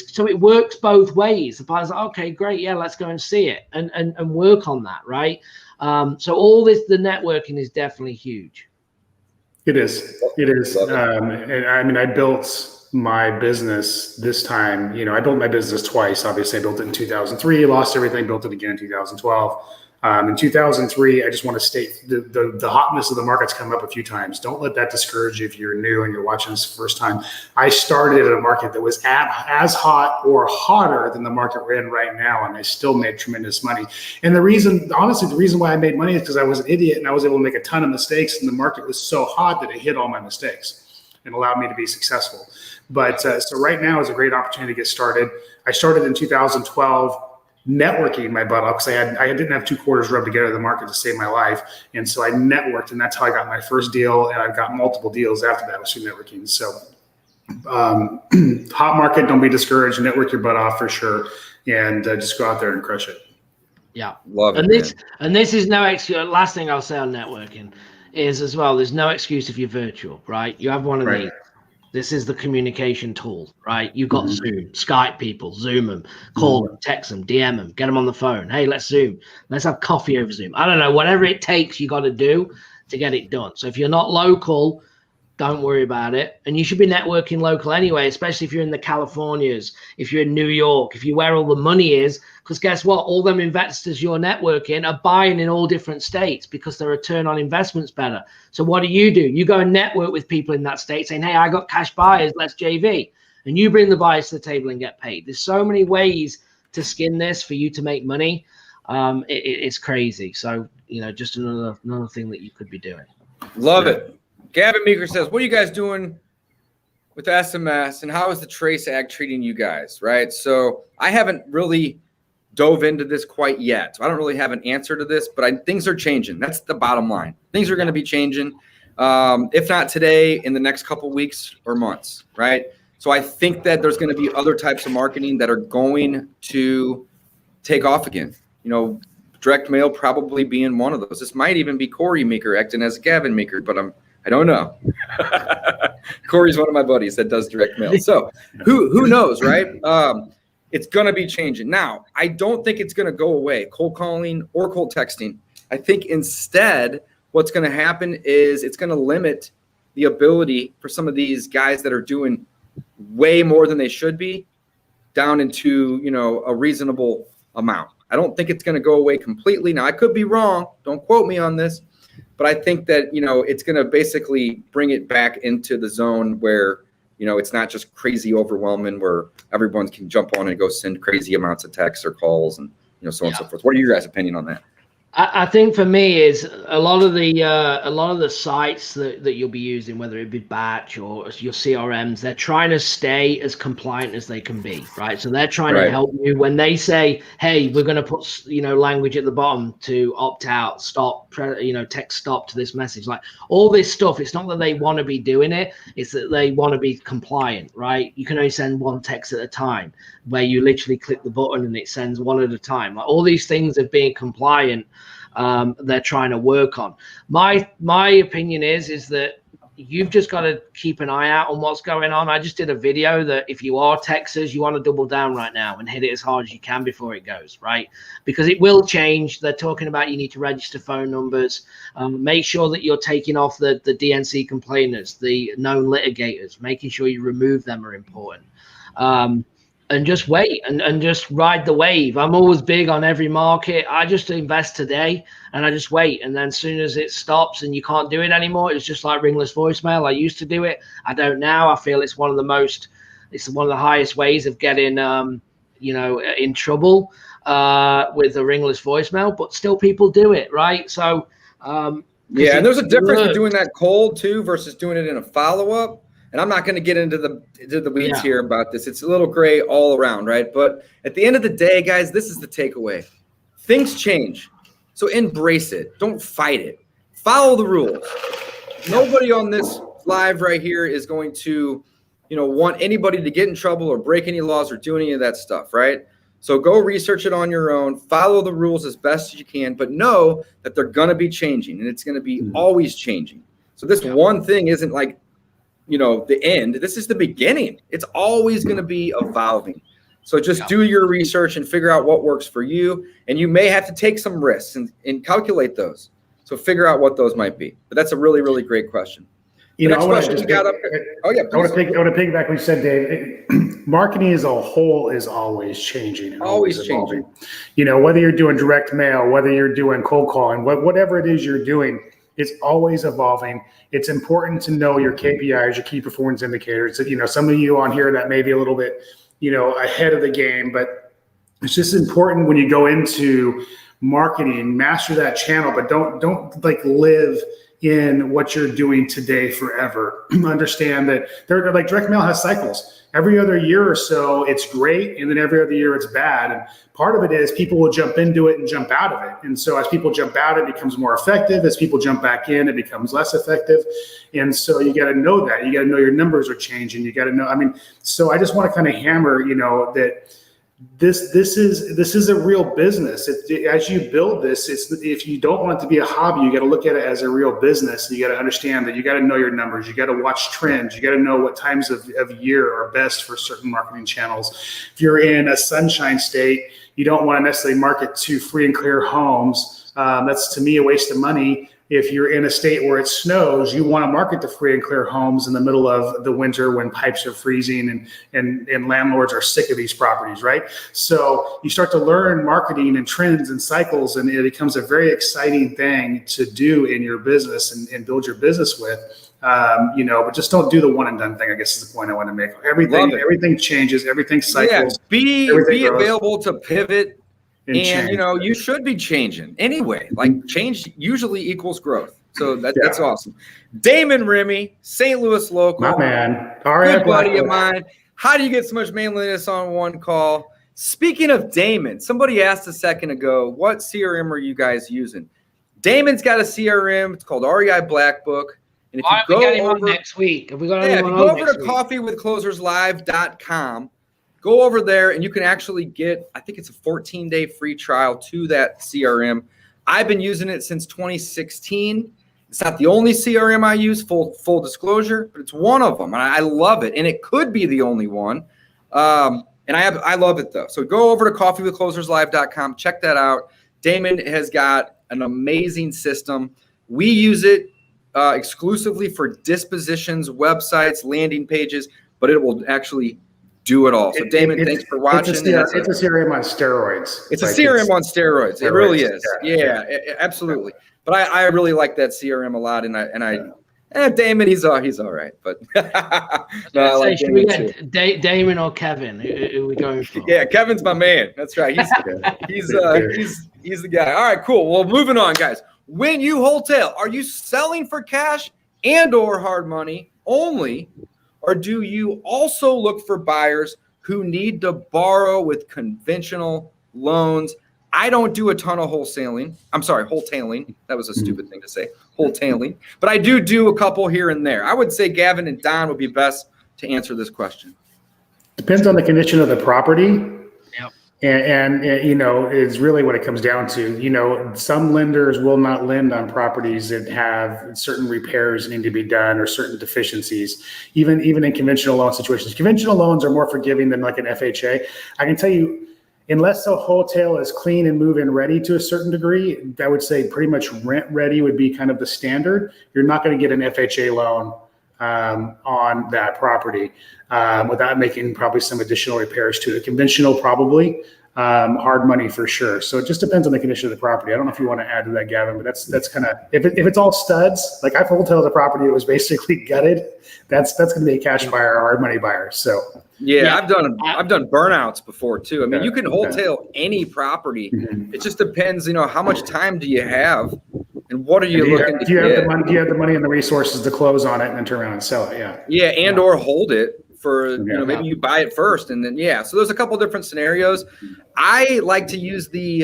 so it works both ways. The buyer's like, okay, great, yeah, let's go and see it and work on that, right? So all this, the networking is definitely huge. It is. And I mean, I built my business this time. I built my business twice. Obviously, I built it in 2003, lost everything, built it again in 2012. In 2003, I just want to state the hotness of the market's come up a few times. Don't let that discourage you if you're new and you're watching this the first time. I started at a market that was as hot or hotter than the market we're in right now, and I still made tremendous money. And the reason why I made money is because I was an idiot and I was able to make a ton of mistakes, and the market was so hot that it hit all my mistakes and allowed me to be successful. But so right now is a great opportunity to get started. I started in 2012. Networking my butt off, because I didn't have 2 quarters rubbed together in the market to save my life. And so I networked, and that's how I got my first deal. And I've got multiple deals after that through networking. So hot market, don't be discouraged. Network your butt off for sure. And just go out there and crush it. Yeah. Love it. And this is no excuse. Last thing I'll say on networking is as well, there's no excuse if you're virtual, right? You have one of these. This is the communication tool, right? You've got Zoom, Skype people, Zoom them, call them, text them, DM them, get them on the phone. Hey, let's Zoom. Let's have coffee over Zoom. I don't know, whatever it takes, you got to do to get it done. So if you're not local, don't worry about it. And you should be networking local anyway, especially if you're in the Californias, if you're in New York, if you're where all the money is, because guess what? All them investors you're networking are buying in all different states because the return on investment's better. So what do? You go and network with people in that state saying, hey, I got cash buyers, let's JV. And you bring the buyers to the table and get paid. There's so many ways to skin this for you to make money. It's crazy. So, just another thing that you could be doing. Love it. Gavin Meeker says, what are you guys doing with SMS, and how is the Trace Ag treating you guys, right? So I haven't really dove into this quite yet. So I don't really have an answer to this, but things are changing. That's the bottom line. Things are going to be changing. If not today, in the next couple weeks or months, right? So I think that there's going to be other types of marketing that are going to take off again. You know, direct mail probably being one of those. This might even be Corey Meeker acting as Gavin Meeker, but I don't know. Corey's one of my buddies that does direct mail. So who knows, right? It's going to be changing. Now, I don't think it's going to go away, cold calling or cold texting. I think instead what's going to happen is it's going to limit the ability for some of these guys that are doing way more than they should be down into, you know, a reasonable amount. I don't think it's going to go away completely. Now, I could be wrong. Don't quote me on this. But I think that, you know, it's going to basically bring it back into the zone where, you know, it's not just crazy overwhelming where everyone can jump on and go send crazy amounts of texts or calls and, you know, so on and so forth. What are your guys' opinion on that? I think for me is a lot of the sites that you'll be using, whether it be Batch or your CRMs, they're trying to stay as compliant as they can be, right? So they're trying to help you when they say, hey, we're going to put, you know, language at the bottom to opt out, stop, you know, text stop to this message, like all this stuff. It's not that they want to be doing it. It's that they want to be compliant, right? You can only send one text at a time, where you literally click the button and it sends one at a time. Like all these things of being compliant, they're trying to work on. My opinion is that you've just got to keep an eye out on what's going on. I just did a video that if you are Texas, you want to double down right now and hit it as hard as you can before it goes, right? Because it will change. They're talking about you need to register phone numbers. Make sure that you're taking off the DNC complainers, the known litigators, making sure you remove them are important. And just wait and just ride the wave. I'm always big on every market. I just invest today and I just wait. And then as soon as it stops and you can't do it anymore, it's just like ringless voicemail. I used to do it. I don't now. I feel it's one of the highest ways of getting, you know, in trouble with the ringless voicemail, but still people do it. Right. So, yeah. And there's a difference between doing that cold too versus doing it in a follow-up. And I'm not going to get into the weeds here about this. It's a little gray all around, right? But at the end of the day, guys, this is the takeaway. Things change. So embrace it. Don't fight it. Follow the rules. Nobody on this live right here is going to, you know, want anybody to get in trouble or break any laws or do any of that stuff, right? So go research it on your own. Follow the rules as best as you can, but know that they're going to be changing and it's going to be always changing. So this one thing isn't like, you know, the end. This is the beginning. It's always going to be evolving. So just do your research and figure out what works for you. And you may have to take some risks and calculate those. So figure out what those might be. But that's a really, really great question. You know, I want to piggyback what you said, Dave. Marketing as a whole is always changing. And always changing. You know, whether you're doing direct mail, whether you're doing cold calling, whatever it is you're doing, it's always evolving. It's important to know your KPIs, your key performance indicators. You know, some of you on here that may be a little bit, you know, ahead of the game, but it's just important when you go into marketing, master that channel, but don't like live in what you're doing today forever. Understand that they're like direct mail has cycles. Every other year or so, it's great, and then every other year it's bad. And part of it is people will jump into it and jump out of it. And so as people jump out, it becomes more effective. As people jump back in, it becomes less effective. And so you got to know that. You got to know your numbers are changing. You got to know. I mean, so I just want to kind of hammer, you know, that this is a real business. As you build this, if you don't want it to be a hobby, you got to look at it as a real business. You got to understand that you got to know your numbers. You got to watch trends. You got to know what times of year are best for certain marketing channels. If you're in a sunshine state, you don't want to necessarily market to free and clear homes. That's, to me, a waste of money. If you're in a state where it snows, you want to market to free and clear homes in the middle of the winter when pipes are freezing and landlords are sick of these properties, right? So you start to learn marketing and trends and cycles, and it becomes a very exciting thing to do in your business and build your business with. You know, but just don't do the one and done thing, I guess is the point I want to make. Everything changes, everything cycles. Yeah, be available to pivot. And you know, you should be changing anyway. Like change usually equals growth. So that's awesome. Damon Remy, St. Louis local. My man. Good buddy of mine. How do you get so much manliness on one call? Speaking of Damon, somebody asked a second ago, what CRM are you guys using? Damon's got a CRM. It's called REI Black Book. And if Why you don't we get him go on over next week? Have we got if anyone you go on over next to week? coffeewithcloserslive.com, go over there and you can actually get, I think it's a 14-day free trial to that CRM. I've been using it since 2016. It's not the only CRM I use, full disclosure, but it's one of them, and I love it. And it could be the only one. And I love it though. So go over to coffeewithcloserslive.com, check that out. Damon has got an amazing system. We use it exclusively for dispositions, websites, landing pages, but it will actually do it all. So Damon, thanks for watching. It's a CRM on steroids. It's a CRM on steroids. It really is. Yeah, absolutely. But I really like that CRM a lot, Damon, he's all right, but no, I like should we get Damon or Kevin? Who are we going for? Yeah, Kevin's my man. That's right. He's the guy. All right, cool. Well, moving on, guys. When you wholesale, are you selling for cash and or hard money only, or do you also look for buyers who need to borrow with conventional loans? I don't do a ton of wholesaling. I'm sorry, wholetailing. That was a stupid thing to say, wholetailing. But I do a couple here and there. I would say Gavin and Don would be best to answer this question. Depends on the condition of the property. Yep. And is really what it comes down to. Some lenders will not lend on properties that have certain repairs that need to be done or certain deficiencies, even in conventional loan situations. Conventional loans are more forgiving than like an FHA. I can tell you, unless a hotel is clean and move-in ready to a certain degree, I would say pretty much rent ready would be kind of the standard. You're not going to get an FHA loan on that property without making probably some additional repairs to it. Conventional, probably. Hard money for sure. So it just depends on the condition of the property. I don't know if you want to add to that, Gavin, but that's kind of, if it's all studs, like I've wholetailed a property that was basically gutted, that's going to be a cash buyer or hard money buyer. So yeah. I've done burnouts before too. I mean, you can wholesale any property. It just depends, how much time do you have and what are you looking to do you have the money and the resources to close on it and then turn around and sell it? Yeah. And or hold it for, maybe you buy it first and then, so there's a couple different scenarios. I like to use the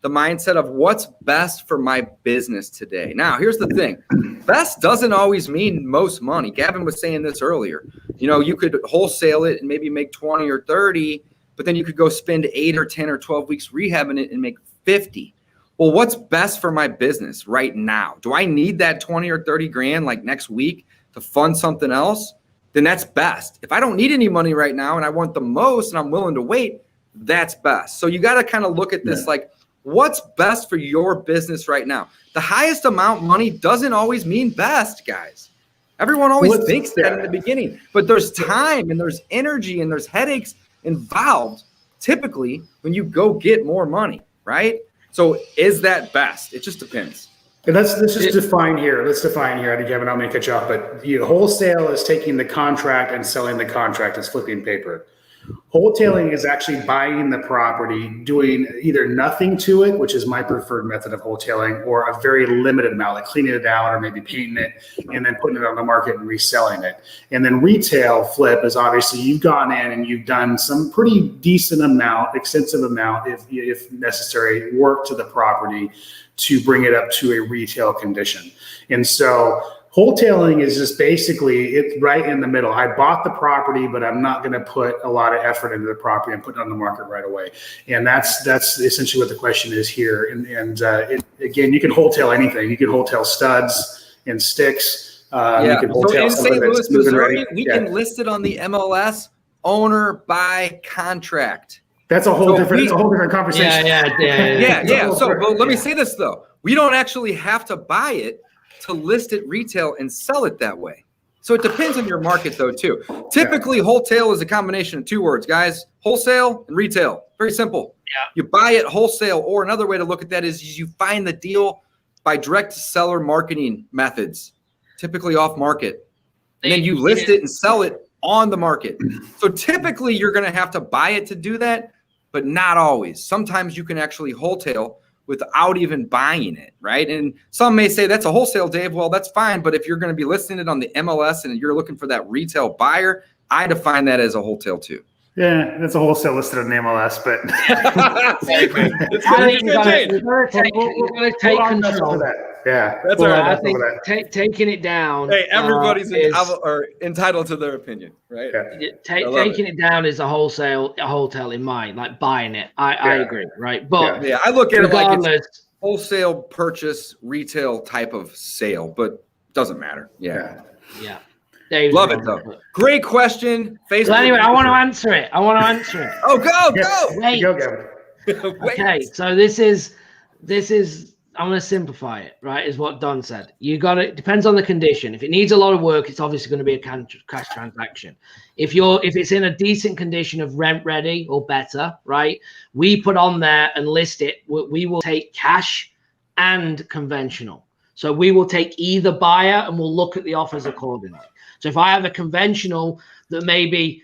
mindset of what's best for my business today. Now, here's the thing. Best doesn't always mean most money. Gavin was saying this earlier. You could wholesale it and maybe make 20 or 30, but then you could go spend 8 or 10 or 12 weeks rehabbing it and make 50. Well, what's best for my business right now? Do I need that 20 or 30 grand like next week to fund something else? Then that's best. If I don't need any money right now and I want the most and I'm willing to wait, that's best. So you got to kind of look at this like, what's best for your business right now? The highest amount money doesn't always mean best, guys. Everyone always thinks that in the beginning, but there's time and there's energy and there's headaches involved typically when you go get more money, right? So is that best? It just depends. And let's just define here. Let's define here. I think Kevin, I'm going to cut you off, but wholesale is taking the contract and selling the contract as flipping paper. Wholetailing is actually buying the property, doing either nothing to it, which is my preferred method of wholetailing, or a very limited amount, like cleaning it out or maybe painting it and then putting it on the market and reselling it. And then retail flip is obviously you've gone in and you've done some pretty decent amount, extensive amount, if necessary, work to the property to bring it up to a retail condition. And so wholetailing is just basically it's right in the middle. I bought the property, but I'm not going to put a lot of effort into the property and put it on the market right away. And that's essentially what the question is here. And again, you can wholesale anything. You can wholesale studs and sticks. You can wholesale so in St. Louis, Missouri, we can list it on the MLS owner by contract. That's a whole different conversation. Yeah. So let me say this though. We don't actually have to buy it to list it retail and sell it that way. So it depends on your market though too. Typically wholesale is a combination of two words, guys. Wholesale and retail. Very simple. Yeah. You buy it wholesale, or another way to look at that is you find the deal by direct seller marketing methods, typically off market. And then you list it and sell it on the market. So typically you're going to have to buy it to do that, but not always. Sometimes you can actually wholesale without even buying it, right? And some may say that's a wholesale, Dave. Well, that's fine. But if you're going to be listing it on the MLS and you're looking for that retail buyer, I define that as a wholesale too. Yeah, that's a wholesale listed on MLS, but I think you got to take control. Yeah, that's all right. I think taking it down. Hey, everybody's entitled to their opinion, right? Yeah. Taking it down is a wholesale in mind, like buying it. I agree, right? But I look at it like it's wholesale purchase, retail type of sale, but doesn't matter. Yeah. Love it though. Great question. Facebook. Well, anyway, I want to answer it. Oh, go. Wait. Go, Gavin. Okay, so this is. I'm going to simplify it. Right, is what Don said. You got it. Depends on the condition. If it needs a lot of work, it's obviously going to be a cash transaction. If it's in a decent condition of rent ready or better, right, we put on there and list it. We will take cash and conventional. So we will take either buyer and we'll look at the offers accordingly. So if I have a conventional that maybe,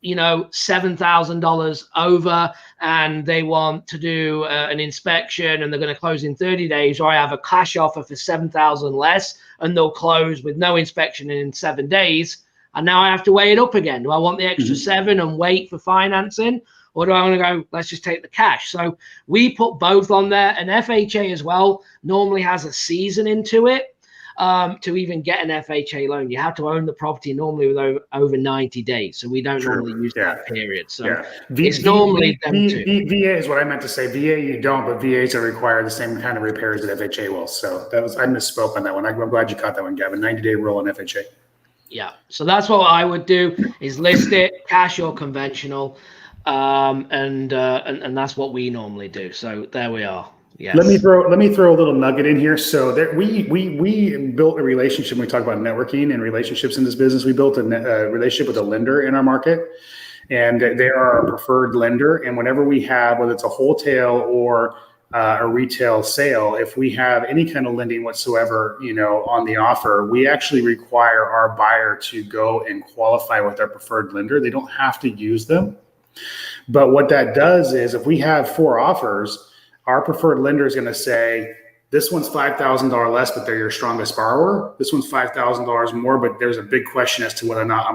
$7,000 over and they want to do an inspection and they're going to close in 30 days, or I have a cash offer for 7,000 less and they'll close with no inspection in 7 days. And now I have to weigh it up again. Do I want the extra 7 and wait for financing? Or do I want to go, let's just take the cash? So we put both on there. And FHA as well normally has a season into it. To even get an FHA loan, you have to own the property normally with over 90 days. So we don't normally use that period. So it's normally VA is what I meant to say. VA you don't, but VAs are required the same kind of repairs that FHA will. So I misspoke on that one. I'm glad you caught that one, Gavin. 90-day rule on FHA. Yeah. So that's what I would do is list it cash or conventional. And that's what we normally do. So there we are. Yes. Let me throw a little nugget in here. So we built a relationship. When we talk about networking and relationships in this business, we built a relationship with a lender in our market, and they are our preferred lender. And whenever we have, whether it's a wholesale or a retail sale, if we have any kind of lending whatsoever, on the offer, we actually require our buyer to go and qualify with our preferred lender. They don't have to use them, but what that does is if we have 4 offers, our preferred lender is going to say, this one's $5,000 less, but they're your strongest borrower. This one's $5,000 more, but there's a big question as to whether or not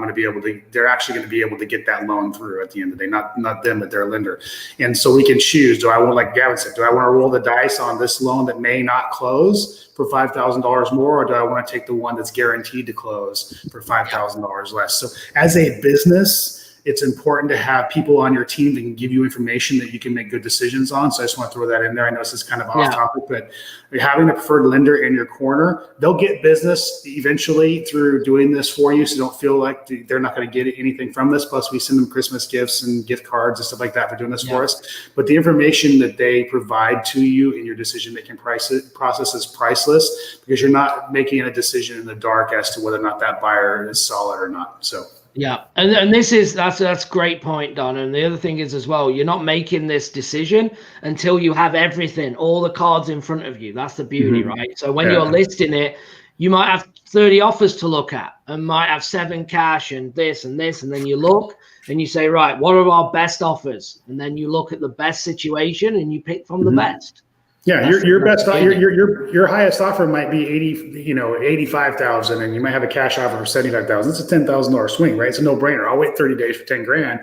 they're actually going to be able to get that loan through at the end of the day, not them, but their lender. And so we can choose, like Gavin said, do I want to roll the dice on this loan that may not close for $5,000 more, or do I want to take the one that's guaranteed to close for $5,000 less? So as a business, it's important to have people on your team that can give you information that you can make good decisions on. So I just want to throw that in there. I know this is kind of off topic, but having a preferred lender in your corner, they'll get business eventually through doing this for you. So don't feel like they're not going to get anything from this. Plus we send them Christmas gifts and gift cards and stuff like that for doing this for us. But the information that they provide to you in your decision-making process is priceless, because you're not making a decision in the dark as to whether or not that buyer is solid or not. So. Yeah, and that's a great point, Don. And the other thing is as well, you're not making this decision until you have everything, all the cards in front of you. That's the beauty, right? So when you're listing it, you might have 30 offers to look at and might have 7 cash and this, and then you look and you say, right, what are our best offers? And then you look at the best situation and you pick from the best. Yeah, your best, your highest offer might be 85,000, and you might have a cash offer for 75,000. It's a $10,000 swing, right? It's a no-brainer. I'll wait 30 days for 10 grand.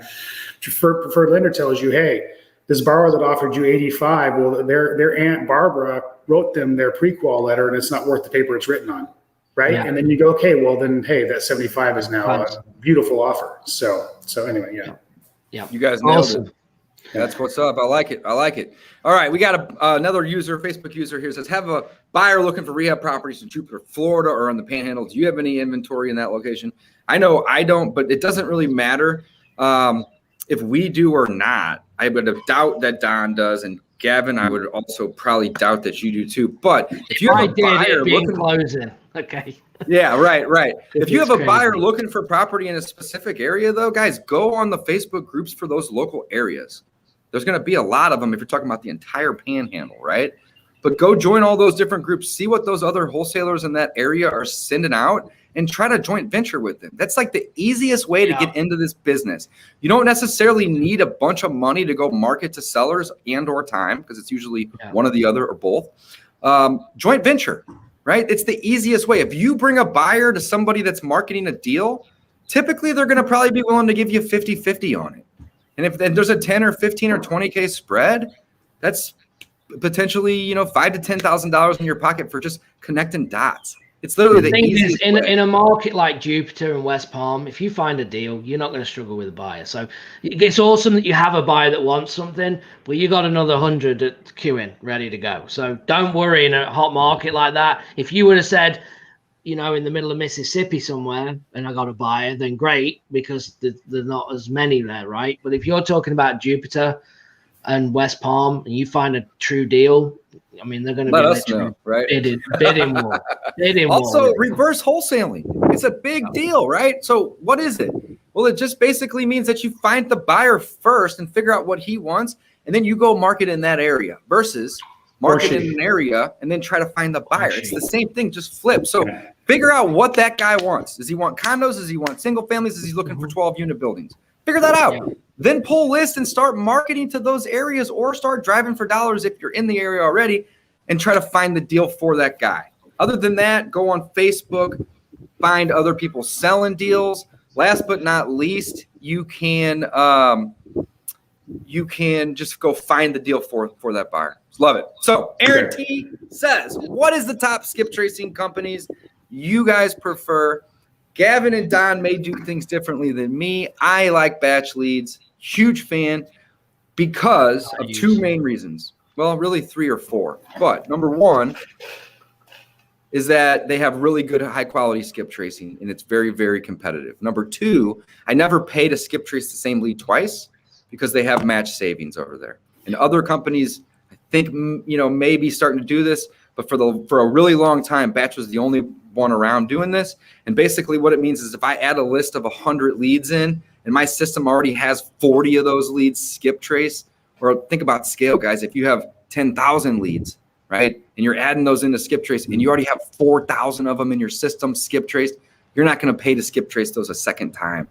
Your preferred lender tells you, hey, this borrower that offered you 85, well, their Aunt Barbara wrote them their pre-qual letter, and it's not worth the paper it's written on, right? Yeah. And then you go, okay, well then, hey, that 75 is now a beautiful offer. So anyway, yeah. You guys nailed it. That's what's up. I like it. All right. We got another Facebook user here says, have a buyer looking for rehab properties in Jupiter, Florida, or on the Panhandle. Do you have any inventory in that location? I know I don't, but it doesn't really matter if we do or not. I would doubt that Don does. And Gavin, I would also probably doubt that you do too. But if you have a buyer looking, closing. Okay. Yeah, right. If you have a buyer looking for property in a specific area, though, guys, go on the Facebook groups for those local areas. There's going to be a lot of them if you're talking about the entire Panhandle, right? But go join all those different groups, see what those other wholesalers in that area are sending out, and try to joint venture with them. That's like the easiest way to get into this business. You don't necessarily need a bunch of money to go market to sellers and or time, because it's usually one or the other or both. Joint venture, right? It's the easiest way. If you bring a buyer to somebody that's marketing a deal, typically they're going to probably be willing to give you 50-50 on it. And if there's a 10 or 15 or 20K spread, that's potentially, $5,000 to $10,000 in your pocket for just connecting dots. It's literally the easiest way. In a market like Jupiter and West Palm, if you find a deal, you're not going to struggle with a buyer. So it's awesome that you have a buyer that wants something, but you got another 100 at queuing ready to go. So don't worry in a hot market like that. If you would have said, in the middle of Mississippi somewhere and I got a buyer, then great, because there's not as many there, right? But if you're talking about Jupiter and West Palm and you find a true deal, I mean, they're going to be literally right? bidding more. Also, reverse wholesaling. It's a big deal, right? So what is it? Well, it just basically means that you find the buyer first and figure out what he wants, and then you go market in that area versus market in an area and then try to find the buyer. It's the same thing, just flip. So figure out what that guy wants. Does he want condos? Does he want single families? Is he looking for 12-unit buildings? Figure that out. Yeah. Then pull lists and start marketing to those areas, or start driving for dollars if you're in the area already and try to find the deal for that guy. Other than that, go on Facebook, find other people selling deals. Last but not least, you can just go find the deal for that buyer. Love it. So Aaron T says, what is the top skip tracing companies you guys prefer? Gavin and Don may do things differently than me. I like batch leads. Huge fan because of two main reasons. Well, really 3 or 4. But number one is that they have really good high quality skip tracing, and it's very, very competitive. Number 2, I never pay to skip trace the same lead twice because they have match savings over there. And other companies, I think, maybe starting to do this, but for a really long time, batch was the only one around doing this. And basically what it means is if I add a list of 100 leads in and my system already has 40 of those leads skip trace, or think about scale, guys. If you have 10,000 leads, right, and you're adding those into skip trace and you already have 4,000 of them in your system skip traced, you're not going to pay to skip trace those a second time.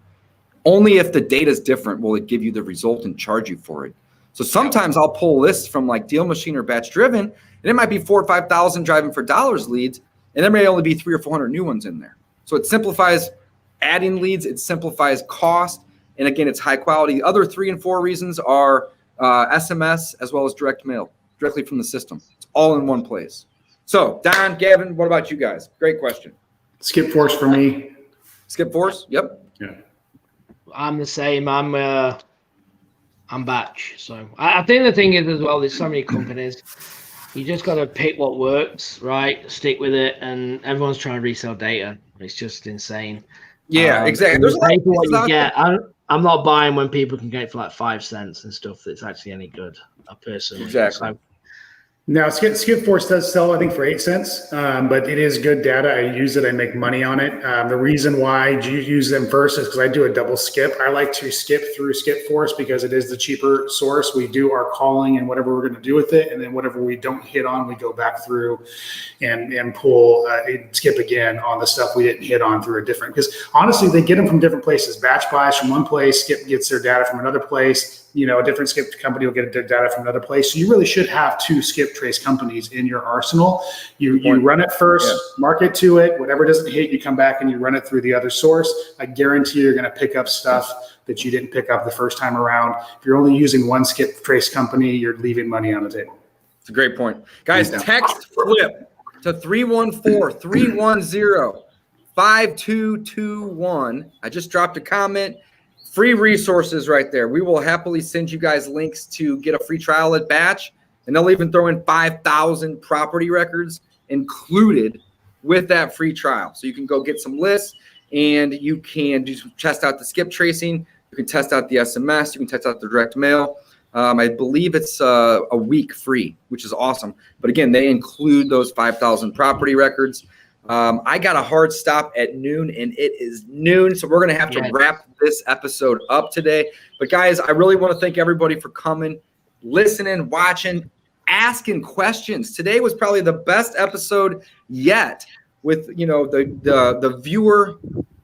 Only if the data is different will it give you the result and charge you for it. So sometimes I'll pull lists from like Deal Machine or Batch Driven, and it might be 4,000 or 5,000 driving for dollars leads, and there may only be 300 or 400 new ones in there. So it simplifies adding leads, it simplifies cost, and again, it's high quality. The other 3 and 4 reasons are SMS as well as direct mail, directly from the system. It's all in one place. So Don, Gavin, what about you guys? Great question. Skip Force for me. Skip Force? Yep. Yeah. I'm the same. I'm batch. So I think the thing is as well, there's so many companies. You just got to pick what works, right? Stick with it, and everyone's trying to resell data. It's just insane. Yeah, exactly. There's a lot of what you get. I'm not buying when people can get it for like 5 cents and stuff that's actually any good. Personally, exactly. So, Now, Skip Force does sell, I think, for 8 cents, but it is good data. I use it. I make money on it. The reason why I use them first is because I do a double skip. I like to skip through Skip Force because it is the cheaper source. We do our calling and whatever we're going to do with it, and then whatever we don't hit on, we go back through and pull skip again on the stuff we didn't hit on through a different. Because honestly, they get them from different places. Batch buys from one place, Skip gets their data from another place. A different skip company will get their data from another place. So you really should have 2 skip trace companies in your arsenal. You run it first, mark it to it. Whatever doesn't hit, you come back and you run it through the other source. I guarantee you're going to pick up stuff that you didn't pick up the first time around. If you're only using one skip trace company, you're leaving money on the table. It's a great point. Guys, text flip to 314-310-5221. I just dropped a comment. Free resources right there. We will happily send you guys links to get a free trial at Batch, and they'll even throw in 5,000 property records included with that free trial. So you can go get some lists, and you can just test out the skip tracing. You can test out the SMS. You can test out the direct mail. I believe it's a week free, which is awesome. But again, they include those 5,000 property records. I got a hard stop at noon, and it is noon, so we're going to have to wrap this episode up today. But guys, I really want to thank everybody for coming, listening, watching, asking questions. Today was probably the best episode yet with, the viewer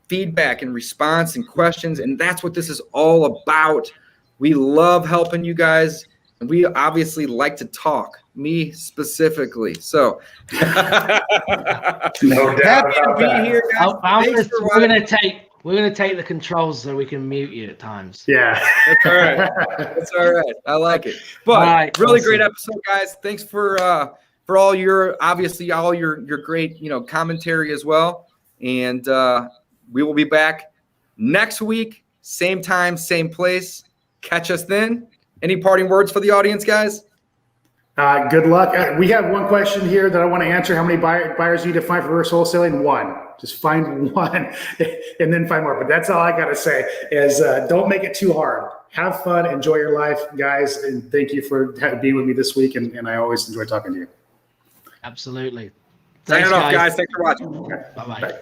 feedback and response and questions, and that's what this is all about. We love helping you guys, and we obviously like to talk. Me specifically. So no doubt happy to be here, guys. We're going to take the controls so we can mute you at times. Yeah. That's all right. That's all right. I like it. But right, really awesome. great episode, guys. Thanks for all your great, commentary as well. And we will be back next week, same time, same place. Catch us then. Any parting words for the audience, guys? Good luck. We have one question here that I want to answer. How many buyers you need to find for reverse wholesaling? One. Just find one and then find more. But that's all I got to say is don't make it too hard. Have fun. Enjoy your life, guys. And thank you for being with me this week. And I always enjoy talking to you. Absolutely. Signing off, guys. Thanks for watching. Okay. Bye-bye. Bye.